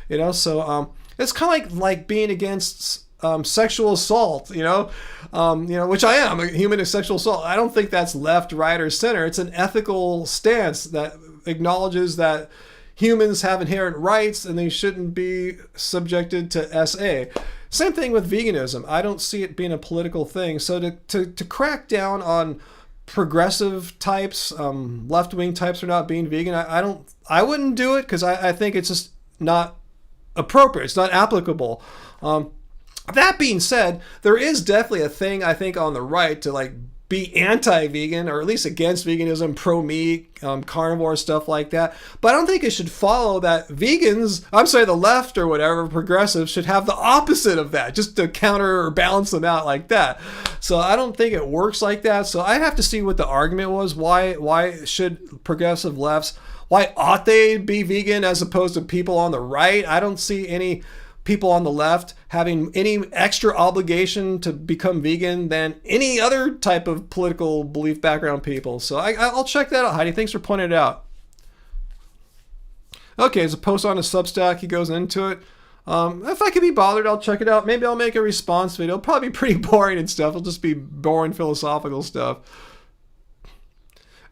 you know? So it's kind of like being against sexual assault, which I am, a human is sexual assault. I don't think that's left, right, or center. It's an ethical stance that acknowledges that humans have inherent rights and they shouldn't be subjected to SA. Same thing with veganism. I don't see it being a political thing. So to crack down on progressive types, left-wing types for not being vegan, I wouldn't do it because I think it's just not appropriate. It's not applicable. That being said, there is definitely a thing, I think, on the right to like be anti-vegan or at least against veganism, pro-meat, carnivore, stuff like that. But I don't think it should follow that the left or whatever, progressives, should have the opposite of that, just to counter or balance them out like that. So I don't think it works like that. So I have to see what the argument was. Why should progressive lefts, why ought they be vegan as opposed to people on the right? I don't see any people on the left having any extra obligation to become vegan than any other type of political belief background people. So I'll check that out. Heidi, thanks for pointing it out. Okay, there's a post on his Substack. He goes into it. If I can be bothered, I'll check it out. Maybe I'll make a response video. It'll probably be pretty boring and stuff. It'll just be boring philosophical stuff.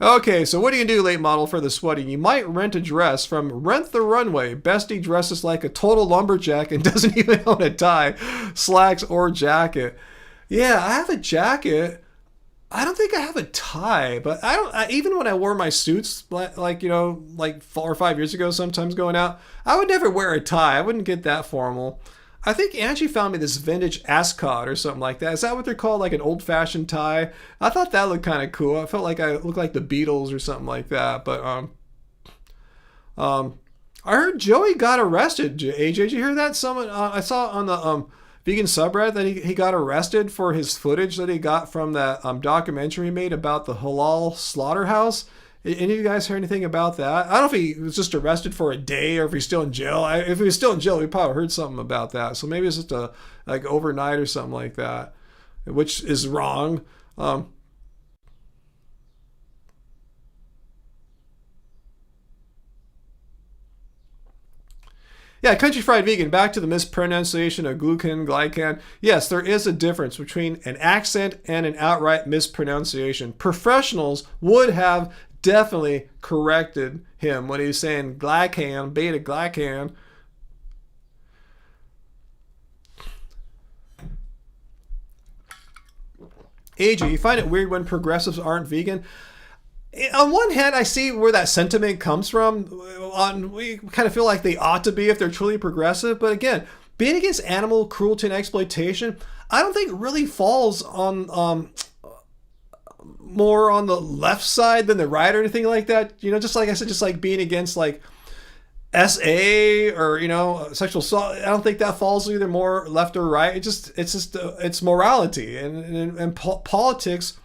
Okay, so what do you do, late model, for the sweating? You might rent a dress from Rent the Runway. Bestie dresses like a total lumberjack and doesn't even own a tie, slacks, or jacket. Yeah, I have a jacket. I don't think I have a tie, but even when I wore my suits, like 4 or 5 years ago, sometimes going out, I would never wear a tie. I wouldn't get that formal. I think Angie found me this vintage ascot or something like that. Is that what they're called? Like an old-fashioned tie? I thought that looked kind of cool. I felt like I looked like the Beatles or something like that. But I heard Joey got arrested. AJ, did you hear that? Someone I saw on the vegan subreddit that he got arrested for his footage that he got from that documentary he made about the halal slaughterhouse. Any of you guys heard anything about that? I don't know if he was just arrested for a day or if he's still in jail. If he was still in jail, we probably heard something about that. So maybe it's just like overnight or something like that, which is wrong. Yeah, Country Fried Vegan, back to the mispronunciation of glycan. Yes, there is a difference between an accent and an outright mispronunciation. Professionals would have definitely corrected him when he was saying glycan, beta glycan. AJ, you find it weird when progressives aren't vegan? On one hand, I see where that sentiment comes from. We kind of feel like they ought to be if they're truly progressive. But again, being against animal cruelty and exploitation, I don't think really falls on more on the left side than the right or anything like that. Just like I said, just like being against like SA or sexual assault. I don't think that falls either more left or right. It's morality and politics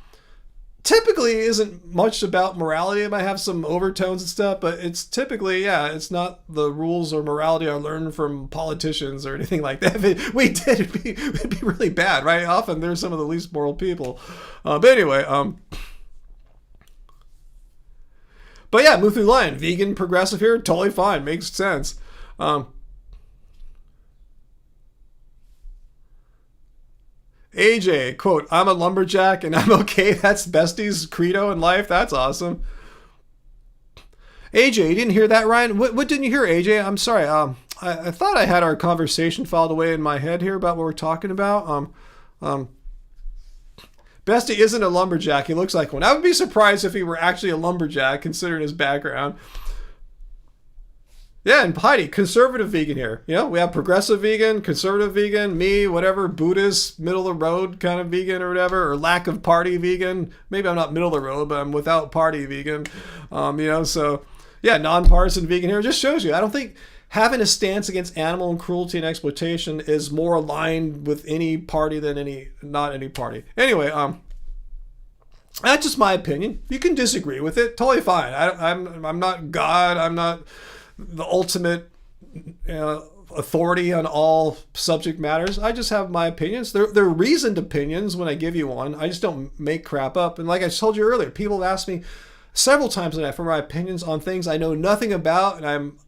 typically isn't much about morality. It might have some overtones and stuff, but it's typically, yeah, it's not the rules or morality I learned from politicians or anything like that. If we did, it'd be really bad, right? Often they're some of the least moral people. But anyway, but yeah, move through the line. Vegan, progressive here, totally fine. Makes sense. AJ, quote, I'm a lumberjack and I'm okay. That's Bestie's credo in life. That's awesome. AJ, you didn't hear that, Ryan? What didn't you hear, AJ? I'm sorry. I thought I had our conversation filed away in my head here about what we're talking about. Um, Bestie isn't a lumberjack. He looks like one. I would be surprised if he were actually a lumberjack, considering his background. Yeah, and Heidi, conservative vegan here. You know, we have progressive vegan, conservative vegan, me, whatever, Buddhist, middle of the road kind of vegan or whatever, or lack of party vegan. Maybe I'm not middle of the road, but I'm without party vegan. So yeah, nonpartisan vegan here. It just shows you. I don't think having a stance against animal and cruelty and exploitation is more aligned with any party than not any party. Anyway, that's just my opinion. You can disagree with it. Totally fine. I'm not God. I'm not the ultimate authority on all subject matters. I just have my opinions. They're reasoned opinions when I give you one. I just don't make crap up. And like I told you earlier, people have asked me several times tonight for my opinions on things I know nothing about, and I'm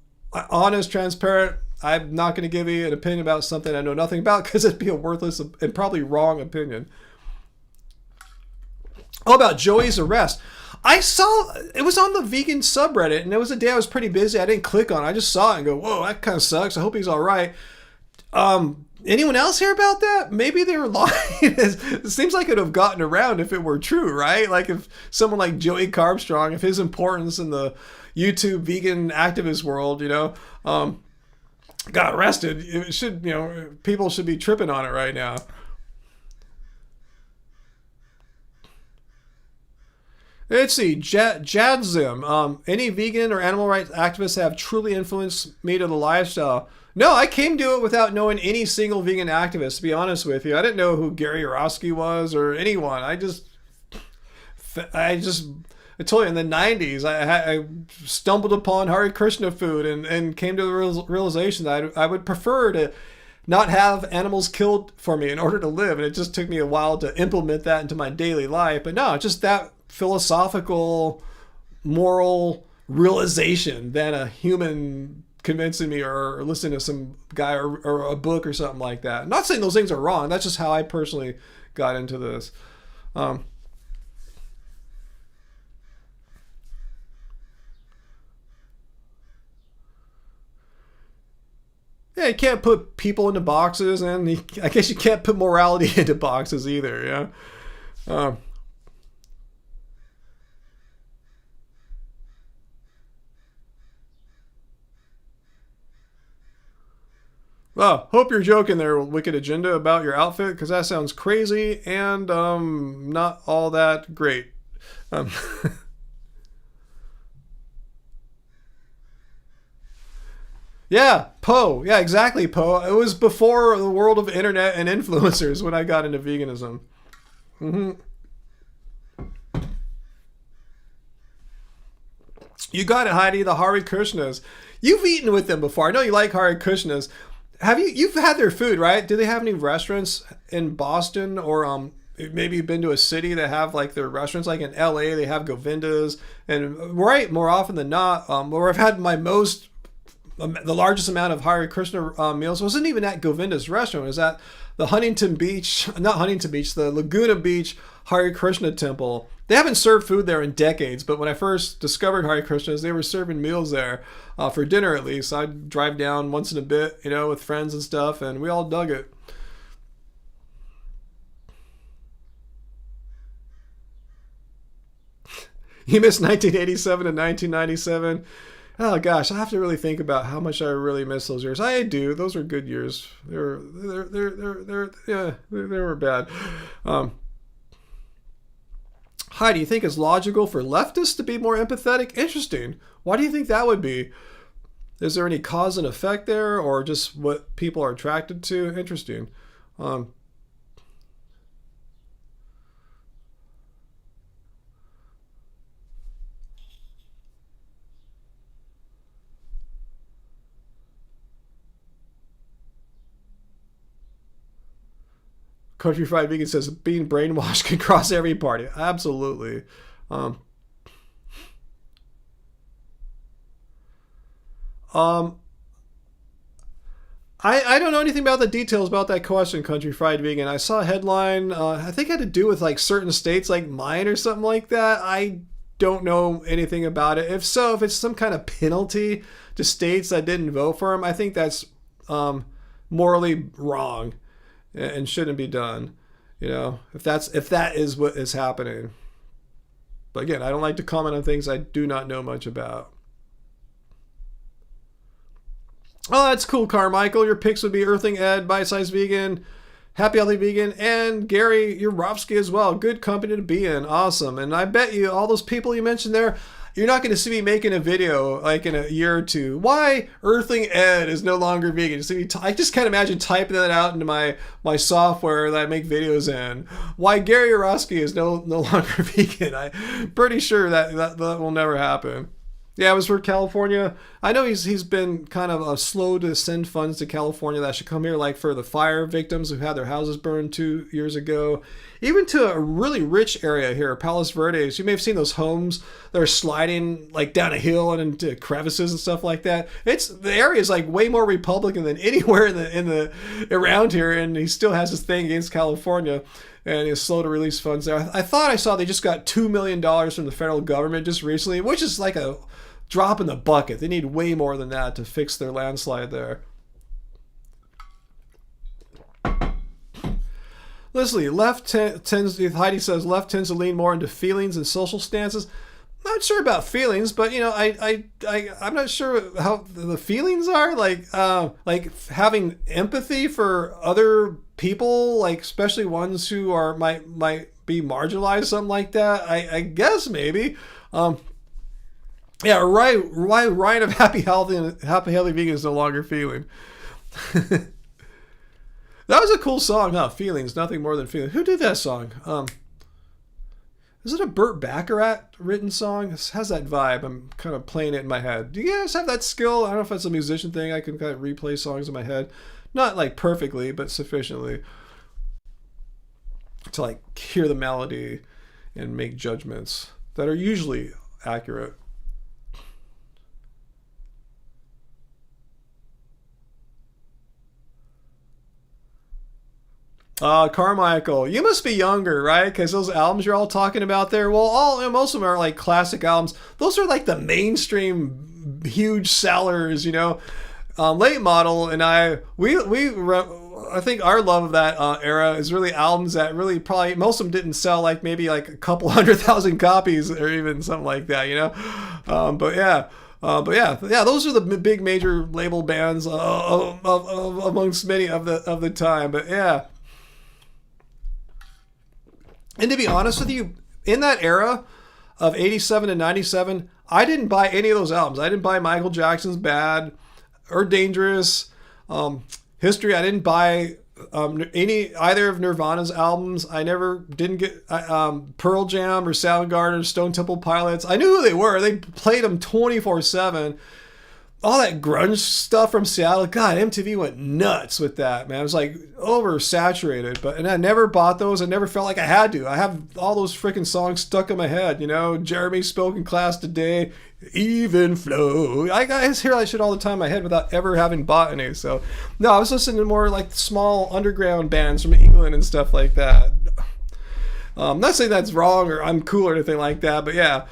honest, transparent. I'm not going to give you an opinion about something I know nothing about because it'd be a worthless and probably wrong opinion. Oh, about Joey's arrest. I saw it was on the vegan subreddit, and it was a day I was pretty busy. I didn't click on it. I just saw it and go, whoa, that kind of sucks. I hope he's all right. Anyone else hear about that? Maybe they were lying. It seems like it would have gotten around if it were true, right? Like if someone like Joey Carbstrong, if his importance in the YouTube vegan activist world, got arrested, it should, people should be tripping on it right now. Let's see, Jadzim. Any vegan or animal rights activists have truly influenced me to the lifestyle? No, I came to it without knowing any single vegan activist, to be honest with you. I didn't know who Gary Orosky was or anyone. I told you in the 90s, I stumbled upon Hare Krishna food and came to the realization that I would prefer to not have animals killed for me in order to live. And it just took me a while to implement that into my daily life. But no, just that philosophical, moral realization than a human convincing me or listening to some guy or a book or something like that. I'm not saying those things are wrong. That's just how I personally got into this. Yeah, you can't put people into boxes, and I guess you can't put morality into boxes either. Yeah. Well, hope you're joking there, Wicked Agenda, about your outfit, because that sounds crazy and not all that great. Um, yeah, Poe. Yeah, exactly, Poe. It was before the world of internet and influencers when I got into veganism. hmm You got it, Heidi. The Hare Krishnas. You've eaten with them before. I know you like Hare Krishnas. You've had their food, right? Do they have any restaurants in Boston or maybe you've been to a city that have like their restaurants? Like in LA, they have Govindas, and right, more often than not, where I've had the largest amount of Hare Krishna meals wasn't even at Govinda's restaurant. It was at the not Huntington Beach, the Laguna Beach Hare Krishna temple. They haven't served food there in decades, but when I first discovered Hare Krishnas, they were serving meals there for dinner at least. I'd drive down once in a bit, with friends and stuff, and we all dug it. You missed 1987 and 1997. Oh gosh, I have to really think about how much I really miss those years. I do. Those were good years. They were bad. Hi, do you think it's logical for leftists to be more empathetic? Interesting. Why do you think that would be? Is there any cause and effect there, or just what people are attracted to? Interesting. Um, Country Fried Vegan says being brainwashed can cross every party. Absolutely. Um, um, I don't know anything about the details about that question, Country Fried Vegan. I saw a headline, I think it had to do with like certain states like mine or something like that. I don't know anything about it. If so, if it's some kind of penalty to states that didn't vote for him, I think that's morally wrong and shouldn't be done. You know, if that is what is happening. But again, I don't like to comment on things I do not know much about. Oh, that's cool, Carmichael. Your picks would be Earthing Ed, Bite Size Vegan, Happy Healthy Vegan, and Gary Yurovsky as well. Good company to be in. Awesome. And I bet you all those people you mentioned there, you're not going to see me making a video like in a year or two. Why Earthing Ed is no longer vegan. I just can't imagine typing that out into my software that I make videos in. Why Gary Yurovsky is no longer vegan. I'm pretty sure that will never happen. Yeah, it was for California. I know he's been kind of slow to send funds to California that should come here, like for the fire victims who had their houses burned 2 years ago. Even to a really rich area here, Palos Verdes. You may have seen those homes that are sliding like down a hill and into crevices and stuff like that. The area is like way more Republican than anywhere in the around here, and he still has this thing against California. And is slow to release funds there. I thought I saw they just got $2 million from the federal government just recently, which is like a drop in the bucket. They need way more than that to fix their landslide there. Leslie, Heidi says left tends to lean more into feelings and social stances. Not sure about feelings, but you know, I'm not sure how the feelings are. Like having empathy for other people, like especially ones who are might be marginalized, something like that. I guess maybe. Yeah, right. Why Ryan of Happy Healthy Vegan is no longer feeling. That was a cool song, huh? Feelings, nothing more than feelings. Who did that song? Is it a Burt Bacharach written song? It has that vibe. I'm kind of playing it in my head. Do you guys have that skill? I don't know if that's a musician thing. I can kind of replay songs in my head. Not like perfectly, but sufficiently to like hear the melody and make judgments that are usually accurate. Carmichael, you must be younger, right? Because those albums you're all talking about there, well, most of them are like classic albums. Those are like the mainstream huge sellers, you know. Late Model and I think our love of that era is really albums that really probably most of them didn't sell like maybe like a couple 100,000 copies or even something like that, you know. But yeah, those are the big major label bands amongst many of the time. But yeah. And to be honest with you, in that era of 87 to 97, I didn't buy any of those albums. I didn't buy Michael Jackson's Bad or Dangerous. History, I didn't buy either of Nirvana's albums. I didn't get Pearl Jam or Soundgarden or Stone Temple Pilots. I knew who they were. They played them 24/7. All that grunge stuff from Seattle, God, MTV went nuts with that, man. It was like oversaturated, and I never bought those. I never felt like I had to. I have all those freaking songs stuck in my head, you know. Jeremy spoke in class today, even flow. I hear that shit all the time in my head without ever having bought any. So, no, I was listening to more like small underground bands from England and stuff like that. I'm not saying that's wrong or I'm cool or anything like that, but yeah.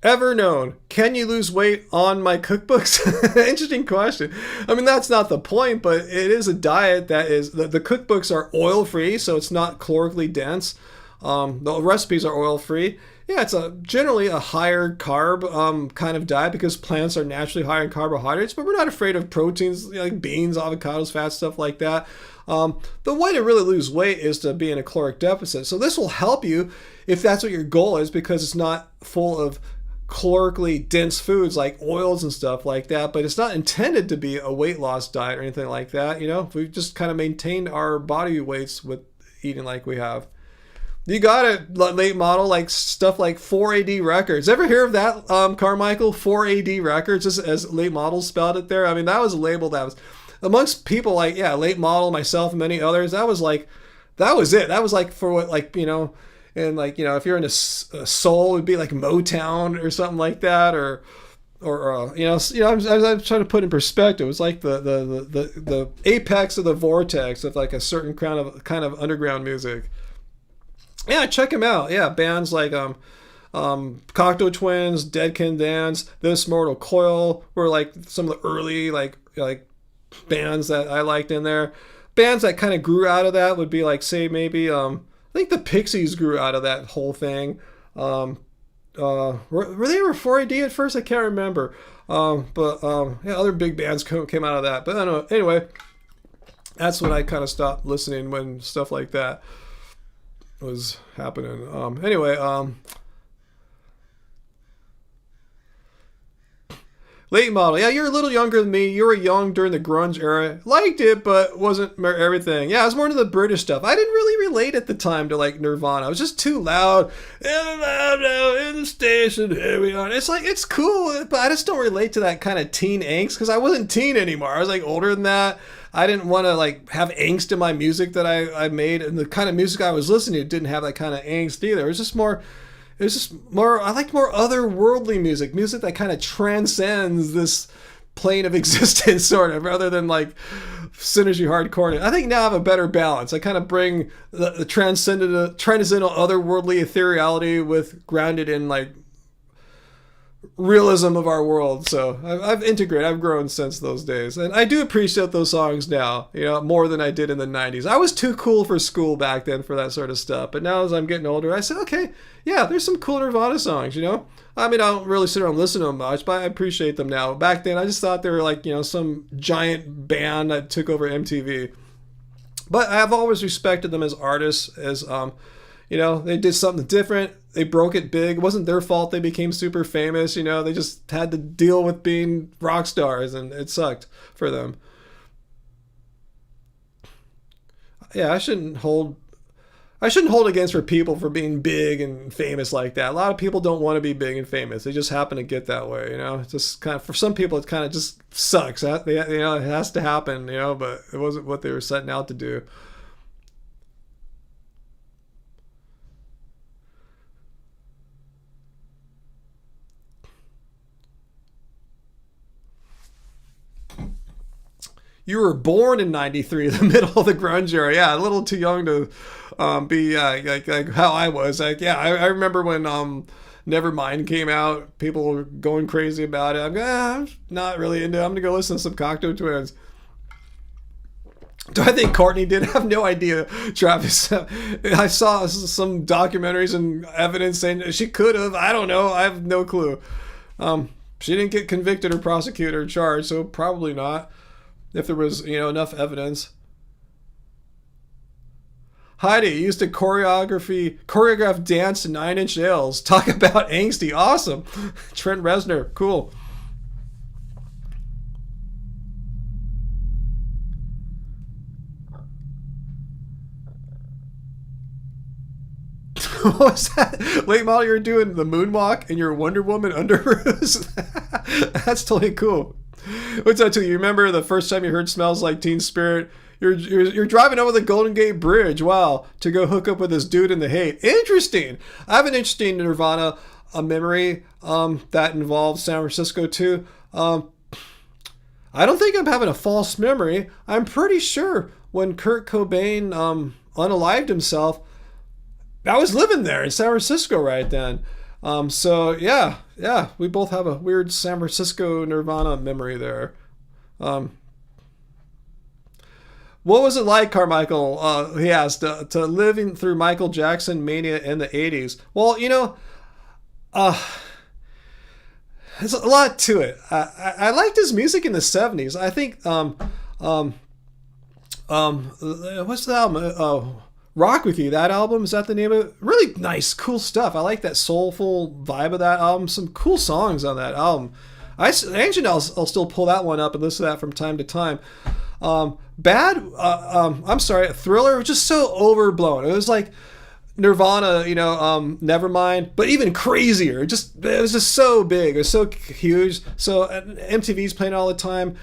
Ever known, can you lose weight on my cookbooks? Interesting question. I mean, that's not the point, but it is a diet that is, the cookbooks are oil-free, so it's not calorically dense. The recipes are oil-free. Yeah, it's generally a higher carb kind of diet because plants are naturally higher in carbohydrates, but we're not afraid of proteins like beans, avocados, fat, stuff like that. The way to really lose weight is to be in a caloric deficit. So this will help you if that's what your goal is, because it's not full of calorically dense foods like oils and stuff like that, but it's not intended to be a weight loss diet or anything like that. You know, we've just kind of maintained our body weights with eating like we have. You got it, late model, like stuff like 4AD Records. Ever hear of that, Carmichael? 4AD Records, just as late model spelled it there. I mean, that was a label that was amongst people like, yeah, late model, myself, and many others. That was like, that was it. That was like for what, like, you know, and like, you know, if you're into soul, it'd be like Motown or something like that, or I'm trying to put in perspective. It was like the apex of the vortex of like a certain kind of underground music. Yeah, check him out. Yeah, bands like Cocteau Twins, Dead Can Dance, This Mortal Coil were like some of the early like bands that I liked in there. Bands that kind of grew out of that would be like, say, maybe I think the Pixies grew out of that whole thing. Were they 4AD at first? I can't remember. Yeah, other big bands came out of that. But I don't know. Anyway, that's when I kind of stopped listening, when stuff like that was happening. Late model. Yeah, you're a little younger than me. You were young during the grunge era. Liked it, but wasn't everything. Yeah, I was more into the British stuff. I didn't really relate at the time to like Nirvana. It was just too loud. In the station, here we are. It's like, it's cool, but I just don't relate to that kind of teen angst, because I wasn't teen anymore. I was like older than that. I didn't want to like have angst in my music that I made, and the kind of music I was listening to didn't have that kind of angst either. It was just more, I liked more otherworldly music that kind of transcends this plane of existence, sort of, rather than like synergy hardcore. I think now I have a better balance. I kind of bring the transcendental, otherworldly ethereality with grounded in like realism of our world. So I've integrated, I've grown since those days, and I do appreciate those songs now, you know, more than I did in the 90s. I was too cool for school back then for that sort of stuff, but now as I'm getting older, I said, okay, yeah, there's some cool Nirvana songs, you know. I mean, I don't really sit around and listen to them much, but I appreciate them now. Back then, I just thought they were like, you know, some giant band that took over MTV. But I've always respected them as artists, as you know, they did something different. They broke it big. It wasn't their fault they became super famous. You know, they just had to deal with being rock stars, and it sucked for them. Yeah, I shouldn't hold against for people for being big and famous like that. A lot of people don't want to be big and famous. They just happen to get that way, you know. It's just kind of, for some people, it kind of just sucks. You know, it has to happen, you know, but it wasn't what they were setting out to do. You were born in '93, the middle of the grunge era. Yeah, a little too young to be like how I was. Like, yeah, I remember when Nevermind came out. People were going crazy about it. I'm not really into it. I'm gonna go listen to some Cocteau Twins. Do I think Courtney did? I have no idea, Travis. I saw some documentaries and evidence saying she could have. I don't know. I have no clue. She didn't get convicted or prosecuted or charged, so probably not. If there was, you know, enough evidence. Heidi used to choreograph dance to Nine Inch Nails. Talk about angsty. Awesome. Trent Reznor. Cool. What was that? Late model, you're doing the moonwalk in your Wonder Woman underoos? That's totally cool. What's that to you? You remember the first time you heard Smells Like Teen Spirit? You're driving over the Golden Gate Bridge, wow, to go hook up with this dude in the hate. Interesting. I have an interesting Nirvana memory that involves San Francisco too. I don't think I'm having a false memory. I'm pretty sure when Kurt Cobain unalived himself, I was living there in San Francisco right then. So yeah, we both have a weird San Francisco Nirvana memory there. What was it like, Carmichael? He asked, to living through Michael Jackson mania in the 80s. Well, you know, there's a lot to it. I liked his music in the 70s. I think, what's the album? Rock With You, that album, is that the name of it? Really nice, cool stuff. I like that soulful vibe of that album. Some cool songs on that album. Actually, I'll still pull that one up and listen to that from time to time. I'm sorry, Thriller was just so overblown. It was like Nirvana, Nevermind, but even crazier. Just it was just so big, it was so huge. So MTV's playing all the time.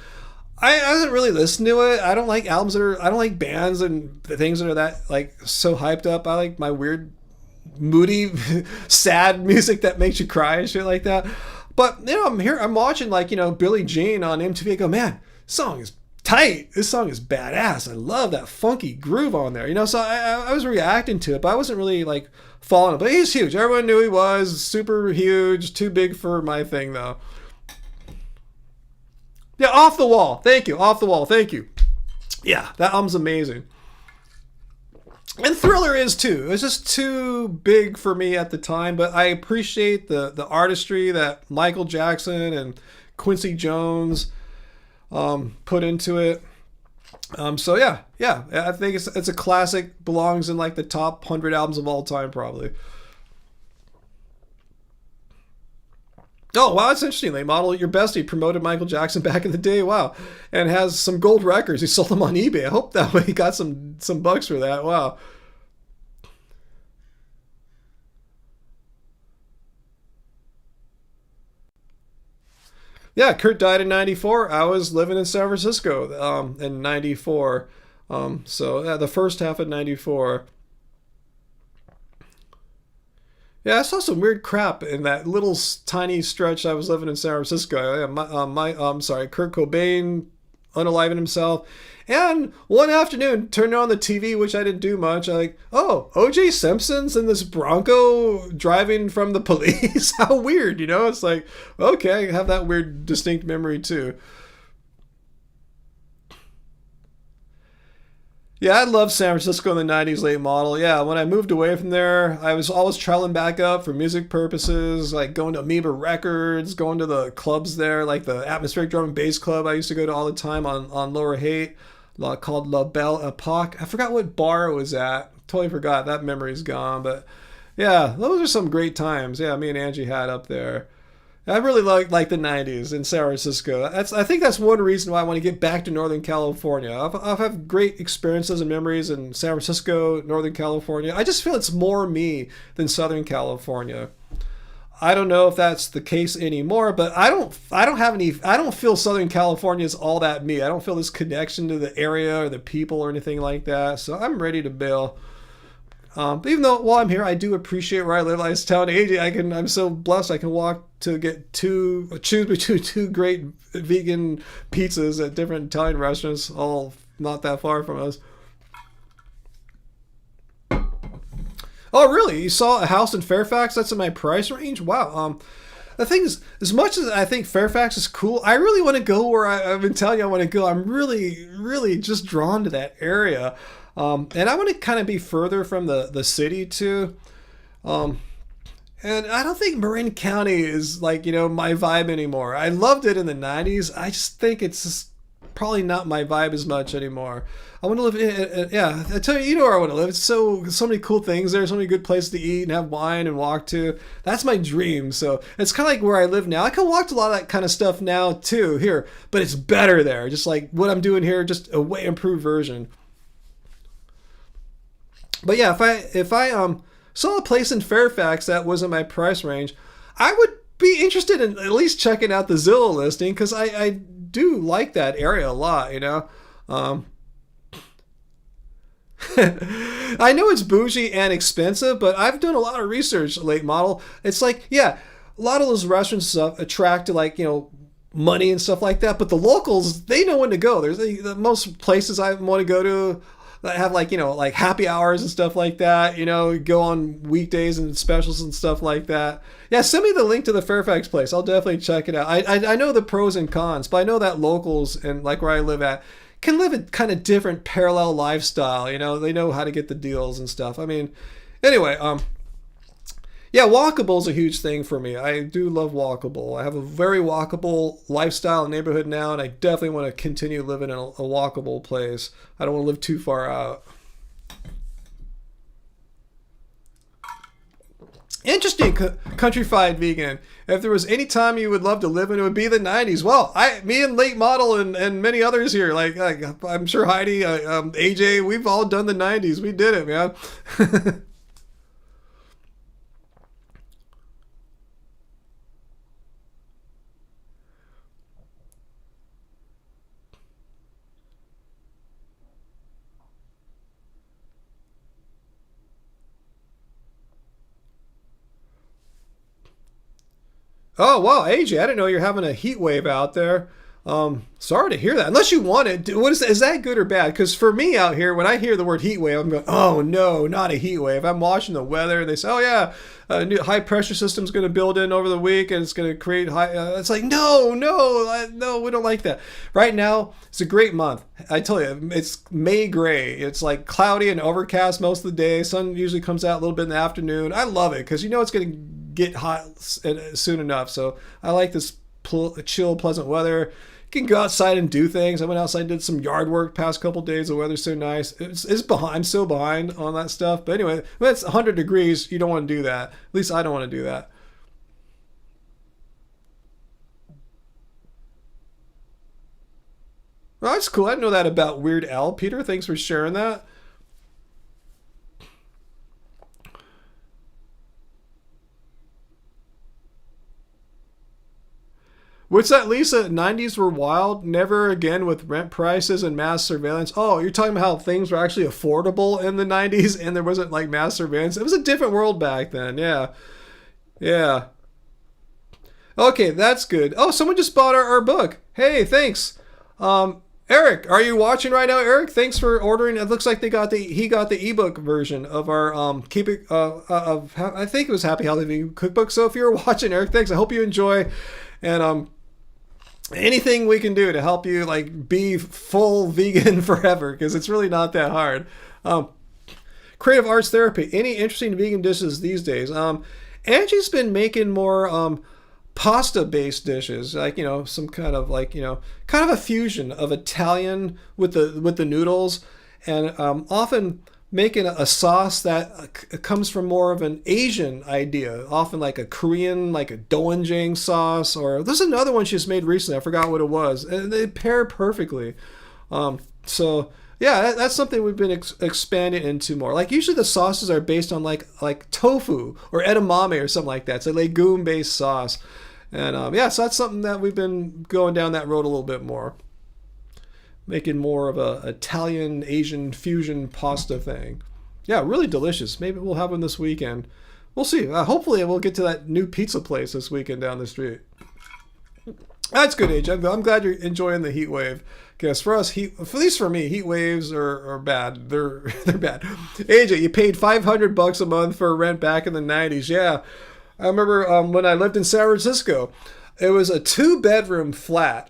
I wasn't really listening to it. I don't like albums I don't like bands and things that are that like so hyped up. I like my weird, moody, sad music that makes you cry and shit like that. But I'm watching like Billie Jean on MTV. I go, man, this song is tight. This song is badass. I love that funky groove on there. So I was reacting to it, but I wasn't really like following it. But he's huge. Everyone knew he was super huge. Too big for my thing though. Yeah, Off the Wall. Thank you. Off the Wall. Thank you. Yeah, that album's amazing. And Thriller is too. It was just too big for me at the time, but I appreciate the artistry that Michael Jackson and Quincy Jones put into it. So yeah, I think it's a classic. Belongs in like the top 100 albums of all time, probably. Oh, wow, that's interesting. Late model. Your bestie promoted Michael Jackson back in the day. Wow. And has some gold records. He sold them on eBay. I hope that way he got some bucks for that. Wow. Yeah, Kurt died in 94. I was living in San Francisco in 94. So yeah, the first half of 94. Yeah, I saw some weird crap in that little tiny stretch I was living in San Francisco. Yeah, Kurt Cobain unaliving himself. And one afternoon, turned on the TV, which I didn't do much. I like, oh, O.J. Simpson's in this Bronco driving from the police. How weird, It's like, okay, I have that weird, distinct memory too. Yeah, I loved San Francisco in the 90s late model. Yeah, when I moved away from there, I was always traveling back up for music purposes, like going to Amoeba Records, going to the clubs there, like the Atmospheric Drum and Bass Club I used to go to all the time on Lower Haight, called La Belle Epoque. I forgot what bar it was at. Totally forgot. That memory's gone. But yeah, those are some great times. Yeah, me and Angie had up there. I really like the 90s in San Francisco. I think that's one reason why I want to get back to Northern California. I've had great experiences and memories in San Francisco, Northern California. I just feel it's more me than Southern California. I don't know if that's the case anymore, but I don't feel Southern California is all that me. I don't feel this connection to the area or the people or anything like that. So I'm ready to bail. But even though while I'm here, I do appreciate where I live. I was telling AJ, I'm so blessed. I can walk to choose between two great vegan pizzas at different Italian restaurants, all not that far from us. Oh, really? You saw a house in Fairfax? That's in my price range? Wow. The thing is, as much as I think Fairfax is cool, I really want to go where I've been telling you I want to go. I'm really, really just drawn to that area. And I want to kind of be further from the city too. And I don't think Marin County is like, my vibe anymore. I loved it in the 90s. I just think it's just probably not my vibe as much anymore. I want to live yeah, I tell you, where I want to live. It's so many cool things there, so many good places to eat and have wine and walk to. That's my dream. So it's kind of like where I live now. I can walk to a lot of that kind of stuff now too here, but it's better there. Just like what I'm doing here, just a way improved version. But yeah, if I saw a place in Fairfax that was in my price range, I would be interested in at least checking out the Zillow listing because I do like that area a lot, I know it's bougie and expensive, but I've done a lot of research late model. It's like, yeah, a lot of those restaurants stuff attract to like, money and stuff like that, but the locals, they know when to go. There's most places I want to go to that have like like happy hours and stuff like that, go on weekdays and specials and stuff like that. Yeah, send me the link to the Fairfax place. I'll definitely check it out. I know the pros and cons, but I know that locals and like where I live at can live a kind of different parallel lifestyle. They know how to get the deals and stuff. I mean, anyway, yeah, walkable is a huge thing for me. I do love walkable. I have a very walkable lifestyle neighborhood now, and I definitely want to continue living in a walkable place. I don't want to live too far out. Interesting, countrified vegan. If there was any time you would love to live in, it would be the 90s. Well, me and Late Model and many others here, like I'm sure Heidi, AJ, we've all done the 90s. We did it, man. Oh, wow, AJ, I didn't know you're having a heat wave out there. Sorry to hear that. Unless you want it, what is that good or bad? Because for me out here, when I hear the word heat wave, I'm going, oh no, not a heat wave. I'm watching the weather, and they say, oh yeah, a new high pressure system's going to build in over the week, and it's going to create high. It's like no, we don't like that. Right now, it's a great month. I tell you, it's May gray. It's like cloudy and overcast most of the day. Sun usually comes out a little bit in the afternoon. I love it because you know it's going to get hot soon enough. So I like this chill, pleasant weather. You can go outside and do things. I went outside and did some yard work past couple days. The weather's so nice. It's behind. I'm so behind on that stuff. But anyway, when it's 100 degrees, you don't want to do that. At least I don't want to do that. Well, that's cool. I didn't know that about Weird Al. Peter, thanks for sharing that. What's that, Lisa? 90s were wild. Never again with rent prices and mass surveillance. Oh, you're talking about how things were actually affordable in the 90s and there wasn't like mass surveillance. It was a different world back then. Yeah. Yeah. Okay, that's good. Oh, someone just bought our book. Hey, thanks. Eric, are you watching right now, Eric? Thanks for ordering. It looks like he got the ebook version of our keep it of I think it was Happy Healthy cookbook. So if you're watching, Eric, thanks. I hope you enjoy. And anything we can do to help you like be full vegan forever, because it's really not that hard. um, Creative arts therapy, any interesting vegan dishes these days? Angie's been making more pasta based dishes, like some kind of like kind of a fusion of Italian with the noodles, and often making a sauce that comes from more of an Asian idea, often like a Korean, like a doenjang sauce, or there's another one she just made recently. I forgot what it was, and they pair perfectly. So yeah, that's something we've been expanding into more. Like usually the sauces are based on like tofu or edamame or something like that. It's a legume based sauce, and yeah, so that's something that we've been going down that road a little bit more, making more of a Italian Asian fusion pasta thing. Yeah, really delicious. Maybe we'll have one this weekend. We'll see. Hopefully we'll get to that new pizza place this weekend down the street. That's good, AJ. I'm glad you're enjoying the heat wave. Because for us, at least for me, heat waves are bad. They're bad. AJ, you paid $500 a month for rent back in the 90s. Yeah, I remember when I lived in San Francisco. It was a 2-bedroom flat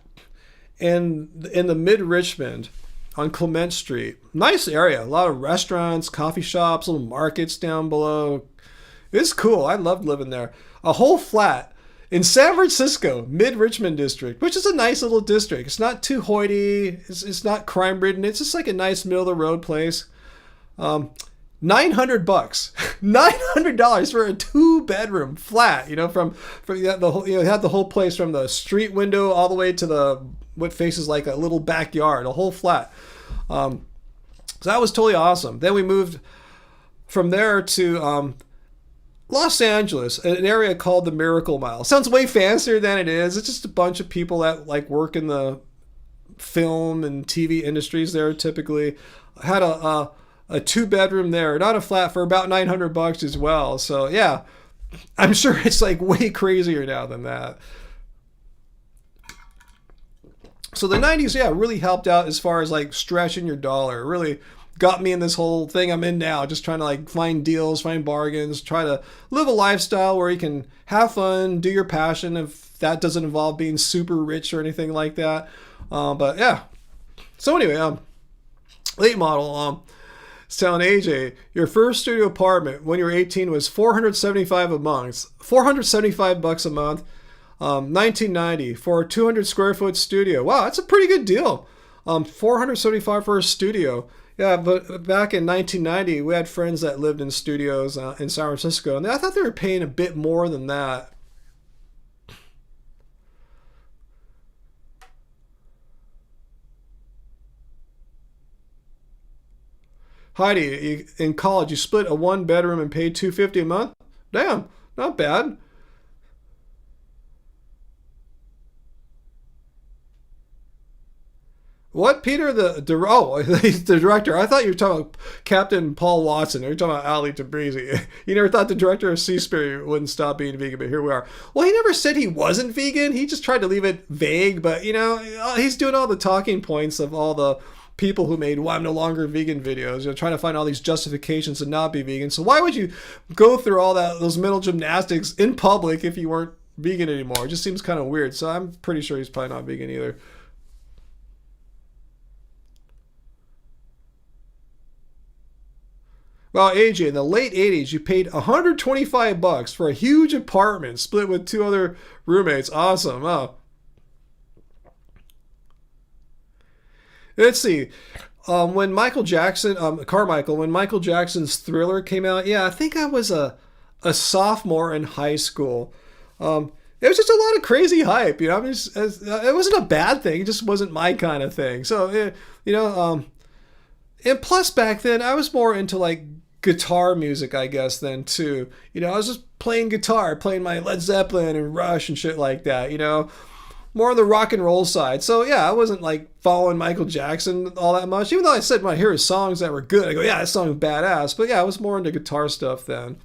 in the mid Richmond on Clement Street. Nice area. A lot of restaurants, coffee shops, little markets down below. It's cool. I loved living there. A whole flat in San Francisco, mid Richmond district, which is a nice little district. It's not too hoity. It's not crime ridden. It's just like a nice middle of the road place. $900, $900 for a 2-bedroom flat. From the whole, had the whole place from the street window all the way to the what faces like a little backyard, a whole flat. So that was totally awesome. Then we moved from there to Los Angeles, an area called the Miracle Mile. Sounds way fancier than it is. It's just a bunch of people that like work in the film and TV industries there. Typically, had a 2-bedroom there, not a flat, for about $900 as well. So yeah, I'm sure it's like way crazier now than that. So the 90s, yeah, really helped out as far as like stretching your dollar. Really got me in this whole thing I'm in now, just trying to like find deals, find bargains, try to live a lifestyle where you can have fun, do your passion, if that doesn't involve being super rich or anything like that. But yeah. So anyway, late model, it's telling AJ, your first studio apartment when you were 18 was $475 a month, $475 a month. 1990 for a 200 square foot studio. Wow, that's a pretty good deal. 475 for a studio. Yeah, but back in 1990, we had friends that lived in studios in San Francisco, and I thought they were paying a bit more than that. Heidi, in college, you split a 1-bedroom and paid $250 a month? Damn, not bad. What, Peter? Oh, he's the director. I thought you were talking about Captain Paul Watson. You're talking about Ali Tabrizi. You never thought the director of Seaspiracy wouldn't stop being vegan, but here we are. Well, he never said he wasn't vegan. He just tried to leave it vague, but, he's doing all the talking points of all the people who made "I'm no longer vegan" videos, trying to find all these justifications to not be vegan. So why would you go through all those mental gymnastics in public if you weren't vegan anymore? It just seems kind of weird. So I'm pretty sure he's probably not vegan either. Well, AJ, in the late 80s, you paid $125 for a huge apartment split with two other roommates. Awesome. Oh. Let's see. When Michael Jackson, Carmichael, when Michael Jackson's Thriller came out, yeah, I think I was a sophomore in high school. It was just a lot of crazy hype. It wasn't a bad thing. It just wasn't my kind of thing. So, and plus back then I was more into like guitar music, I guess, then too. I was just playing guitar, playing my Led Zeppelin and Rush and shit like that, more on the rock and roll side. So yeah, I wasn't like following Michael Jackson all that much, even though I said when I hear his songs that were good, I go, yeah, that song is badass. But yeah, I was more into guitar stuff then.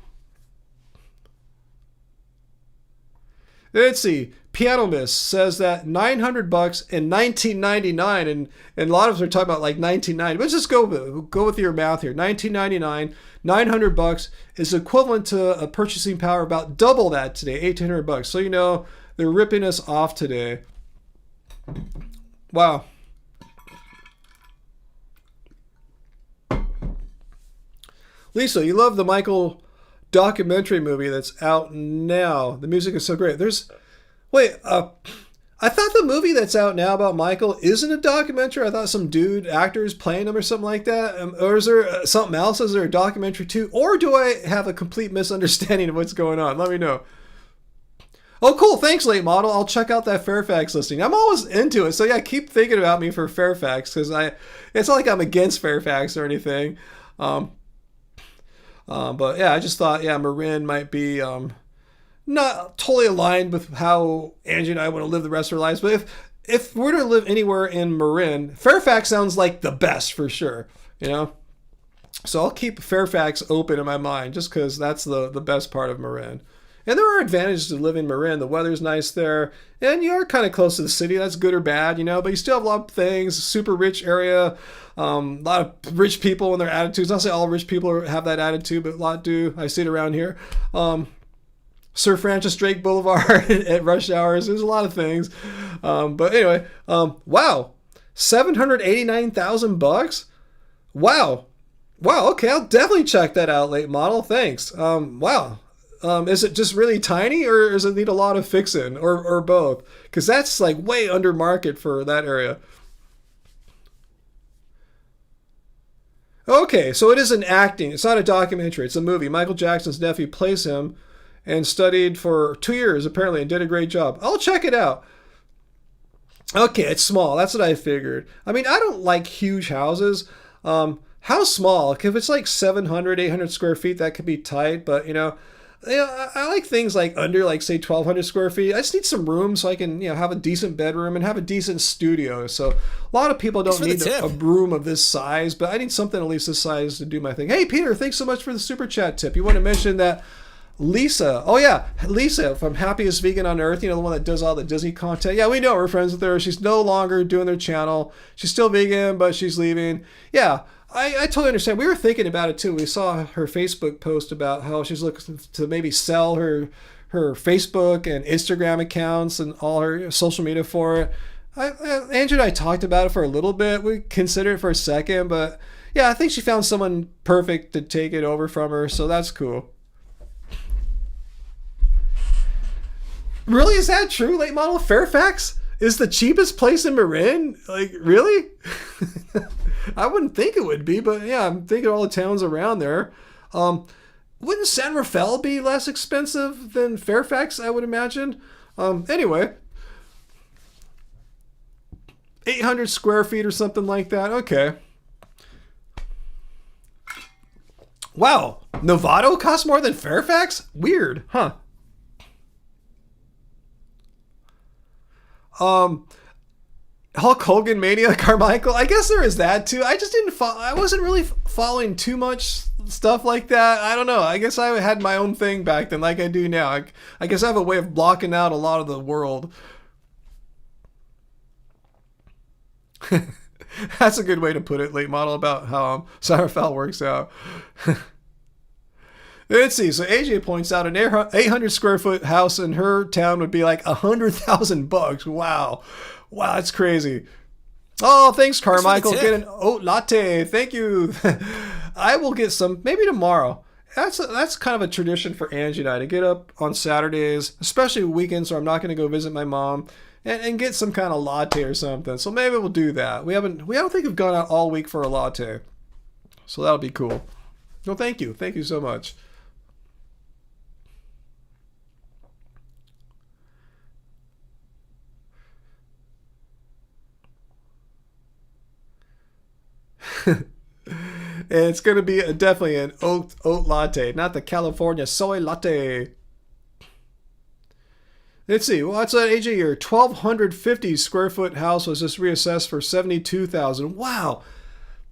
Let's see. Piano Miss says that $900 in 1999, and a lot of us are talking about like 1990. Let's just go with your math here. 1999, $900 is equivalent to a purchasing power about double that today, $1,800. So they're ripping us off today. Wow. Lisa, you love the Michael documentary movie that's out now. The music is so great. I thought the movie that's out now about Michael isn't a documentary. I thought some dude actors playing him or something like that. Or is there something else? Is there a documentary too? Or do I have a complete misunderstanding of what's going on? Let me know. Oh, cool. Thanks, Late Model. I'll check out that Fairfax listing. I'm always into it. So yeah, keep thinking about me for Fairfax, because it's not like I'm against Fairfax or anything. But yeah, I just thought, yeah, Marin might be not totally aligned with how Angie and I want to live the rest of our lives. But if we're to live anywhere in Marin, Fairfax sounds like the best for sure, So I'll keep Fairfax open in my mind just because that's the best part of Marin. And there are advantages to living in Marin. The weather's nice there, and you are kind of close to the city. That's good or bad, but you still have a lot of things. Super rich area, a lot of rich people and their attitudes. I'll say all rich people have that attitude, but a lot do. I see it around here. Sir Francis Drake Boulevard at rush hours. There's a lot of things. But anyway, wow, $789,000. Wow. Okay, I'll definitely check that out, Late Model. Thanks. Wow. Is it just really tiny, or does it need a lot of fixing, or both? Because that's like way under market for that area. Okay, so it is an acting. It's not a documentary. It's a movie. Michael Jackson's nephew plays him and studied for 2 years, apparently, and did a great job. I'll check it out. Okay, it's small. That's what I figured. I mean, I don't like huge houses. How small? If it's like 700, 800 square feet, that could be tight, but, I like things like under, like, say, 1,200 square feet. I just need some room so I can, have a decent bedroom and have a decent studio. So a lot of people don't need a room of this size, but I need something at least this size to do my thing. Hey, Peter, thanks so much for the super chat tip. You want to mention that Lisa, Lisa from Happiest Vegan on Earth, the one that does all the Disney content. Yeah, we know, we're friends with her. She's no longer doing their channel. She's still vegan, but she's leaving. Yeah. I totally understand. We were thinking about it too. We saw her Facebook post about how she's looking to maybe sell her Facebook and Instagram accounts and all her social media for it. Andrew and I talked about it for a little bit. We considered it for a second, but yeah, I think she found someone perfect to take it over from her, so that's cool. Really? Is that true, Late Model? Fairfax is the cheapest place in Marin? Like, really? I wouldn't think it would be, but yeah, I'm thinking all the towns around there. Wouldn't San Rafael be less expensive than Fairfax, I would imagine? Anyway, 800 square feet or something like that. Okay. Wow, Novato costs more than Fairfax? Weird, huh? Hulk Hogan mania, Carmichael. I guess there is that too. I just didn't. I wasn't really following too much stuff like that. I don't know. I guess I had my own thing back then, like I do now. I guess I have a way of blocking out a lot of the world. That's a good way to put it, late model, about how Summerfell works out. Let's see. So AJ points out an 800 square foot house in her town would be like $100,000. Wow. Wow, that's crazy. Oh, thanks, Carmichael. Get an oat latte. Thank you. I will get some maybe tomorrow. That's kind of a tradition for Angie and I to get up on Saturdays, especially weekends, so I'm not going to go visit my mom, and get some kind of latte or something. So maybe we'll do that. I don't think we've gone out all week for a latte, so that'll be cool. Well, thank you. Thank you so much. It's going to be definitely an oat latte, not the California soy latte. Let's see. Well, that's an AJ here. 1,250 square foot house was just reassessed for $72,000. Wow,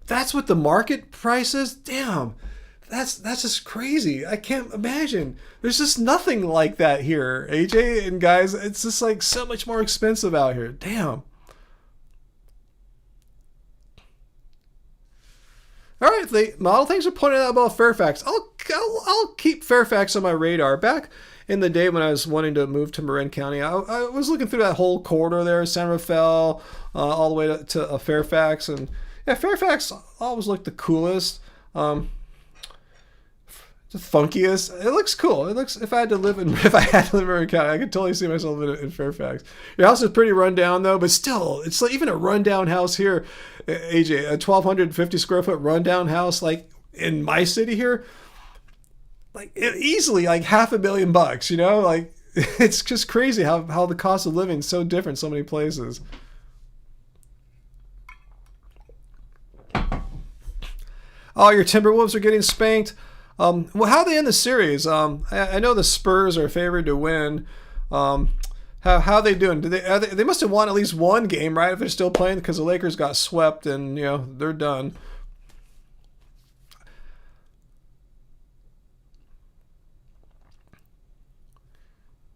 that's what the market price is. Damn, that's just crazy. I can't imagine. There's just nothing like that here, AJ and guys. It's just like so much more expensive out here. Damn. All right, late model. Thanks for pointing out about Fairfax. I'll keep Fairfax on my radar. Back in the day when I was wanting to move to Marin County, I was looking through that whole corridor there, San Rafael, all the way to Fairfax, and yeah, Fairfax always looked the coolest, the funkiest. It looks cool. It looks if I had to live in Marin County, I could totally see myself in Fairfax. Your house is pretty run down though, but still, it's like even a rundown house here. AJ, a 1,250 square foot rundown house, like in my city here, like easily like $500,000, you know, like it's just crazy how the cost of living is so different so many places. Oh, your Timberwolves are getting spanked. Well, how they end the series? I know the Spurs are favored to win. How they doing? They must have won at least one game, right? If they're still playing, because the Lakers got swept and they're done.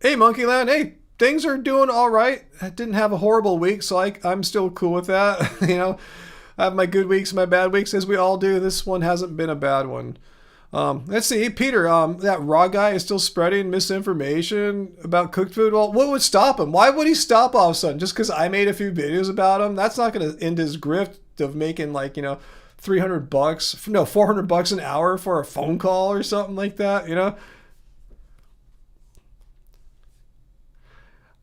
Hey, Monkeyland. Hey, things are doing all right. I didn't have a horrible week, so I'm still cool with that. I have my good weeks, my bad weeks, as we all do. This one hasn't been a bad one. Let's see, Peter, that raw guy is still spreading misinformation about cooked food. Well, what would stop him? Why would he stop all of a sudden? Just because I made a few videos about him? That's not going to end his grift of making $300, no, $400 an hour for a phone call or something like that,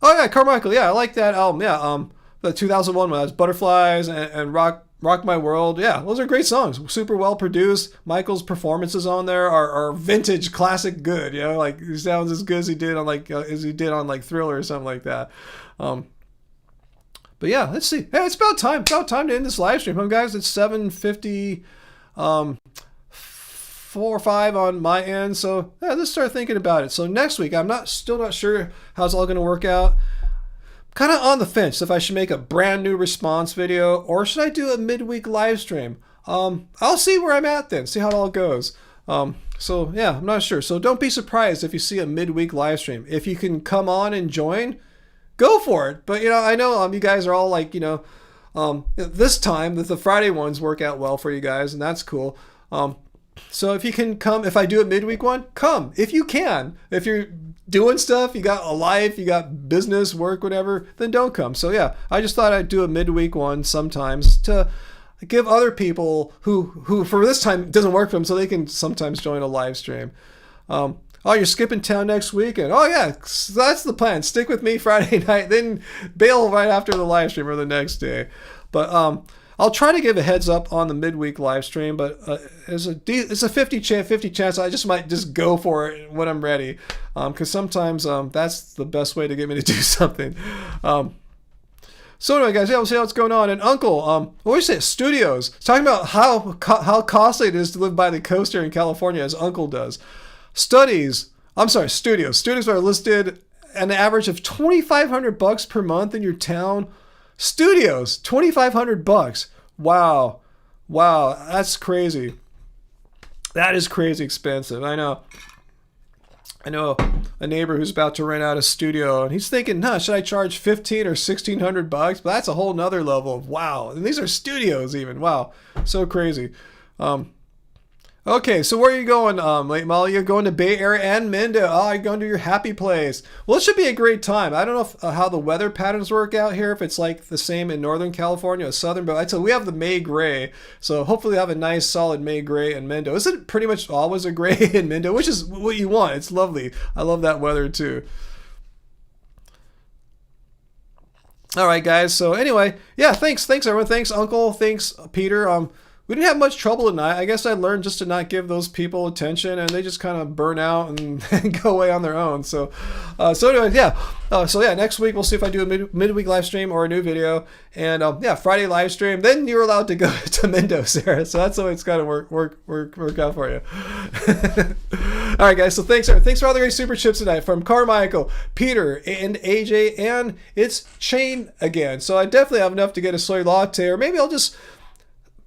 Oh yeah, Carmichael, yeah, I like that album. Yeah, the 2001 one, that's Butterflies and Rock My World. Yeah, those are great songs. Super well produced. Michael's performances on there are vintage classic good. Like he sounds as good as he did on Thriller or something like that. But yeah, let's see. Hey, it's about time. It's about time to end this live stream, huh, guys? It's 7:50, 4 or 5 on my end. So yeah, let's start thinking about it. So next week, still not sure how it's all going to work out. Kind of on the fence if I should make a brand new response video or should I do a midweek live stream. I'll see where I'm at then, see how it all goes. So yeah, I'm not sure. So don't be surprised if you see a midweek live stream. If you can come on and join, go for it. But I know you guys are all like, this time that the Friday ones work out well for you guys, and that's cool. So if you can come, if I do a midweek one, come if you can. If you're doing stuff, you got a life, you got business, work, whatever, then don't come. So yeah, I just thought I'd do a midweek one sometimes to give other people who for this time it doesn't work for them, so they can sometimes join a live stream. Oh, you're skipping town next weekend. Oh yeah, that's the plan. Stick with me Friday night, then bail right after the live stream or the next day. But I'll try to give a heads up on the midweek live stream, but it's a 50 chance I just might just go for it when I'm ready, because sometimes that's the best way to get me to do something. So anyway, guys, yeah, we'll see how it's going on. And Uncle, what do you say? Studios. Talking about how costly it is to live by the coast here in California, as Uncle does. Studios. Studios are listed an average of $2,500 per month in your town. Studios, $2,500. Wow. Wow, that's crazy. That is crazy expensive. I know a neighbor who's about to rent out a studio, and he's thinking, should I charge $1,500 or $1,600? But that's a whole nother level of wow. And these are studios even. Wow. So crazy. Okay, so where are you going, Late Molly? You're going to Bay Area and Mendo. Oh, you're going to your happy place. Well, it should be a great time. I don't know if, how the weather patterns work out here, if it's like the same in Northern California or Southern, but I'd say we have the May gray, so hopefully have a nice solid May gray in Mendo. Isn't it pretty much always a gray in Mendo, which is what you want? It's lovely. I love that weather too. All right, guys. So anyway, yeah, thanks everyone. Thanks, Uncle. Thanks, Peter. We didn't have much trouble tonight. I guess I learned just to not give those people attention, and they just kind of burn out and go away on their own. So anyway, yeah. So yeah, next week we'll see if I do a midweek live stream or a new video, and yeah, Friday live stream. Then you're allowed to go to Mendo, Sarah. So that's the way it's got to work out for you. All right, guys. So thanks for all the great super chips tonight from Carmichael, Peter, and AJ, and it's Chain again. So I definitely have enough to get a soy latte, or maybe I'll just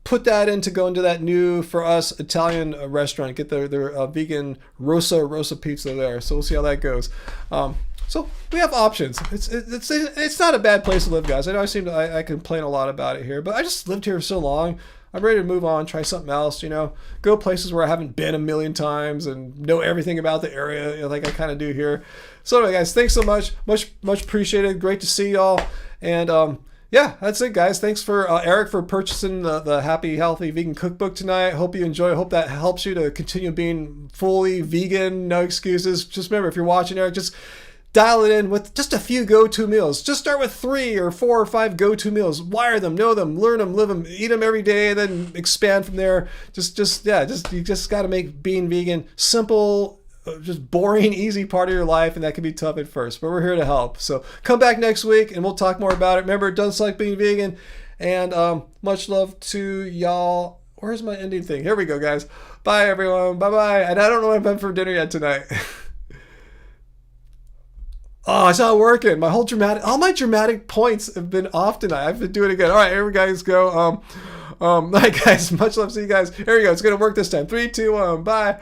put that in to go into that new for us Italian restaurant, get their vegan rosa pizza there. So we'll see how that goes. So we have options. It's not a bad place to live, guys. I know I complain a lot about it here, but I just lived here so long. I'm ready to move on, try something else, go places where I haven't been a million times and know everything about the area, like I kind of do here. So anyway, guys, thanks so much appreciated. Great to see y'all. And yeah, that's it, guys. Thanks for Eric for purchasing the Happy Healthy Vegan Cookbook tonight. Hope you enjoy. Hope that helps you to continue being fully vegan. No excuses. Just remember, if you're watching, Eric, just dial it in with just a few go-to meals. Just start with 3 or 4 or 5 go-to meals. Wire them, know them, learn them, live them, eat them every day, and then expand from there. You just got to make being vegan simple. Just boring, easy part of your life, and that can be tough at first, but we're here to help. So come back next week and we'll talk more about it. Remember, it doesn't suck being vegan, and much love to y'all. Where's my ending thing? Here we go, guys. Bye, everyone. Bye. And I don't know what I've been for dinner yet tonight. Oh, it's not working. All my dramatic points have been off tonight. I have to do it again. All right, here we guys go. All right, guys, much love. See you guys. Here we go. It's gonna work this time. 3, 2, 1. Bye.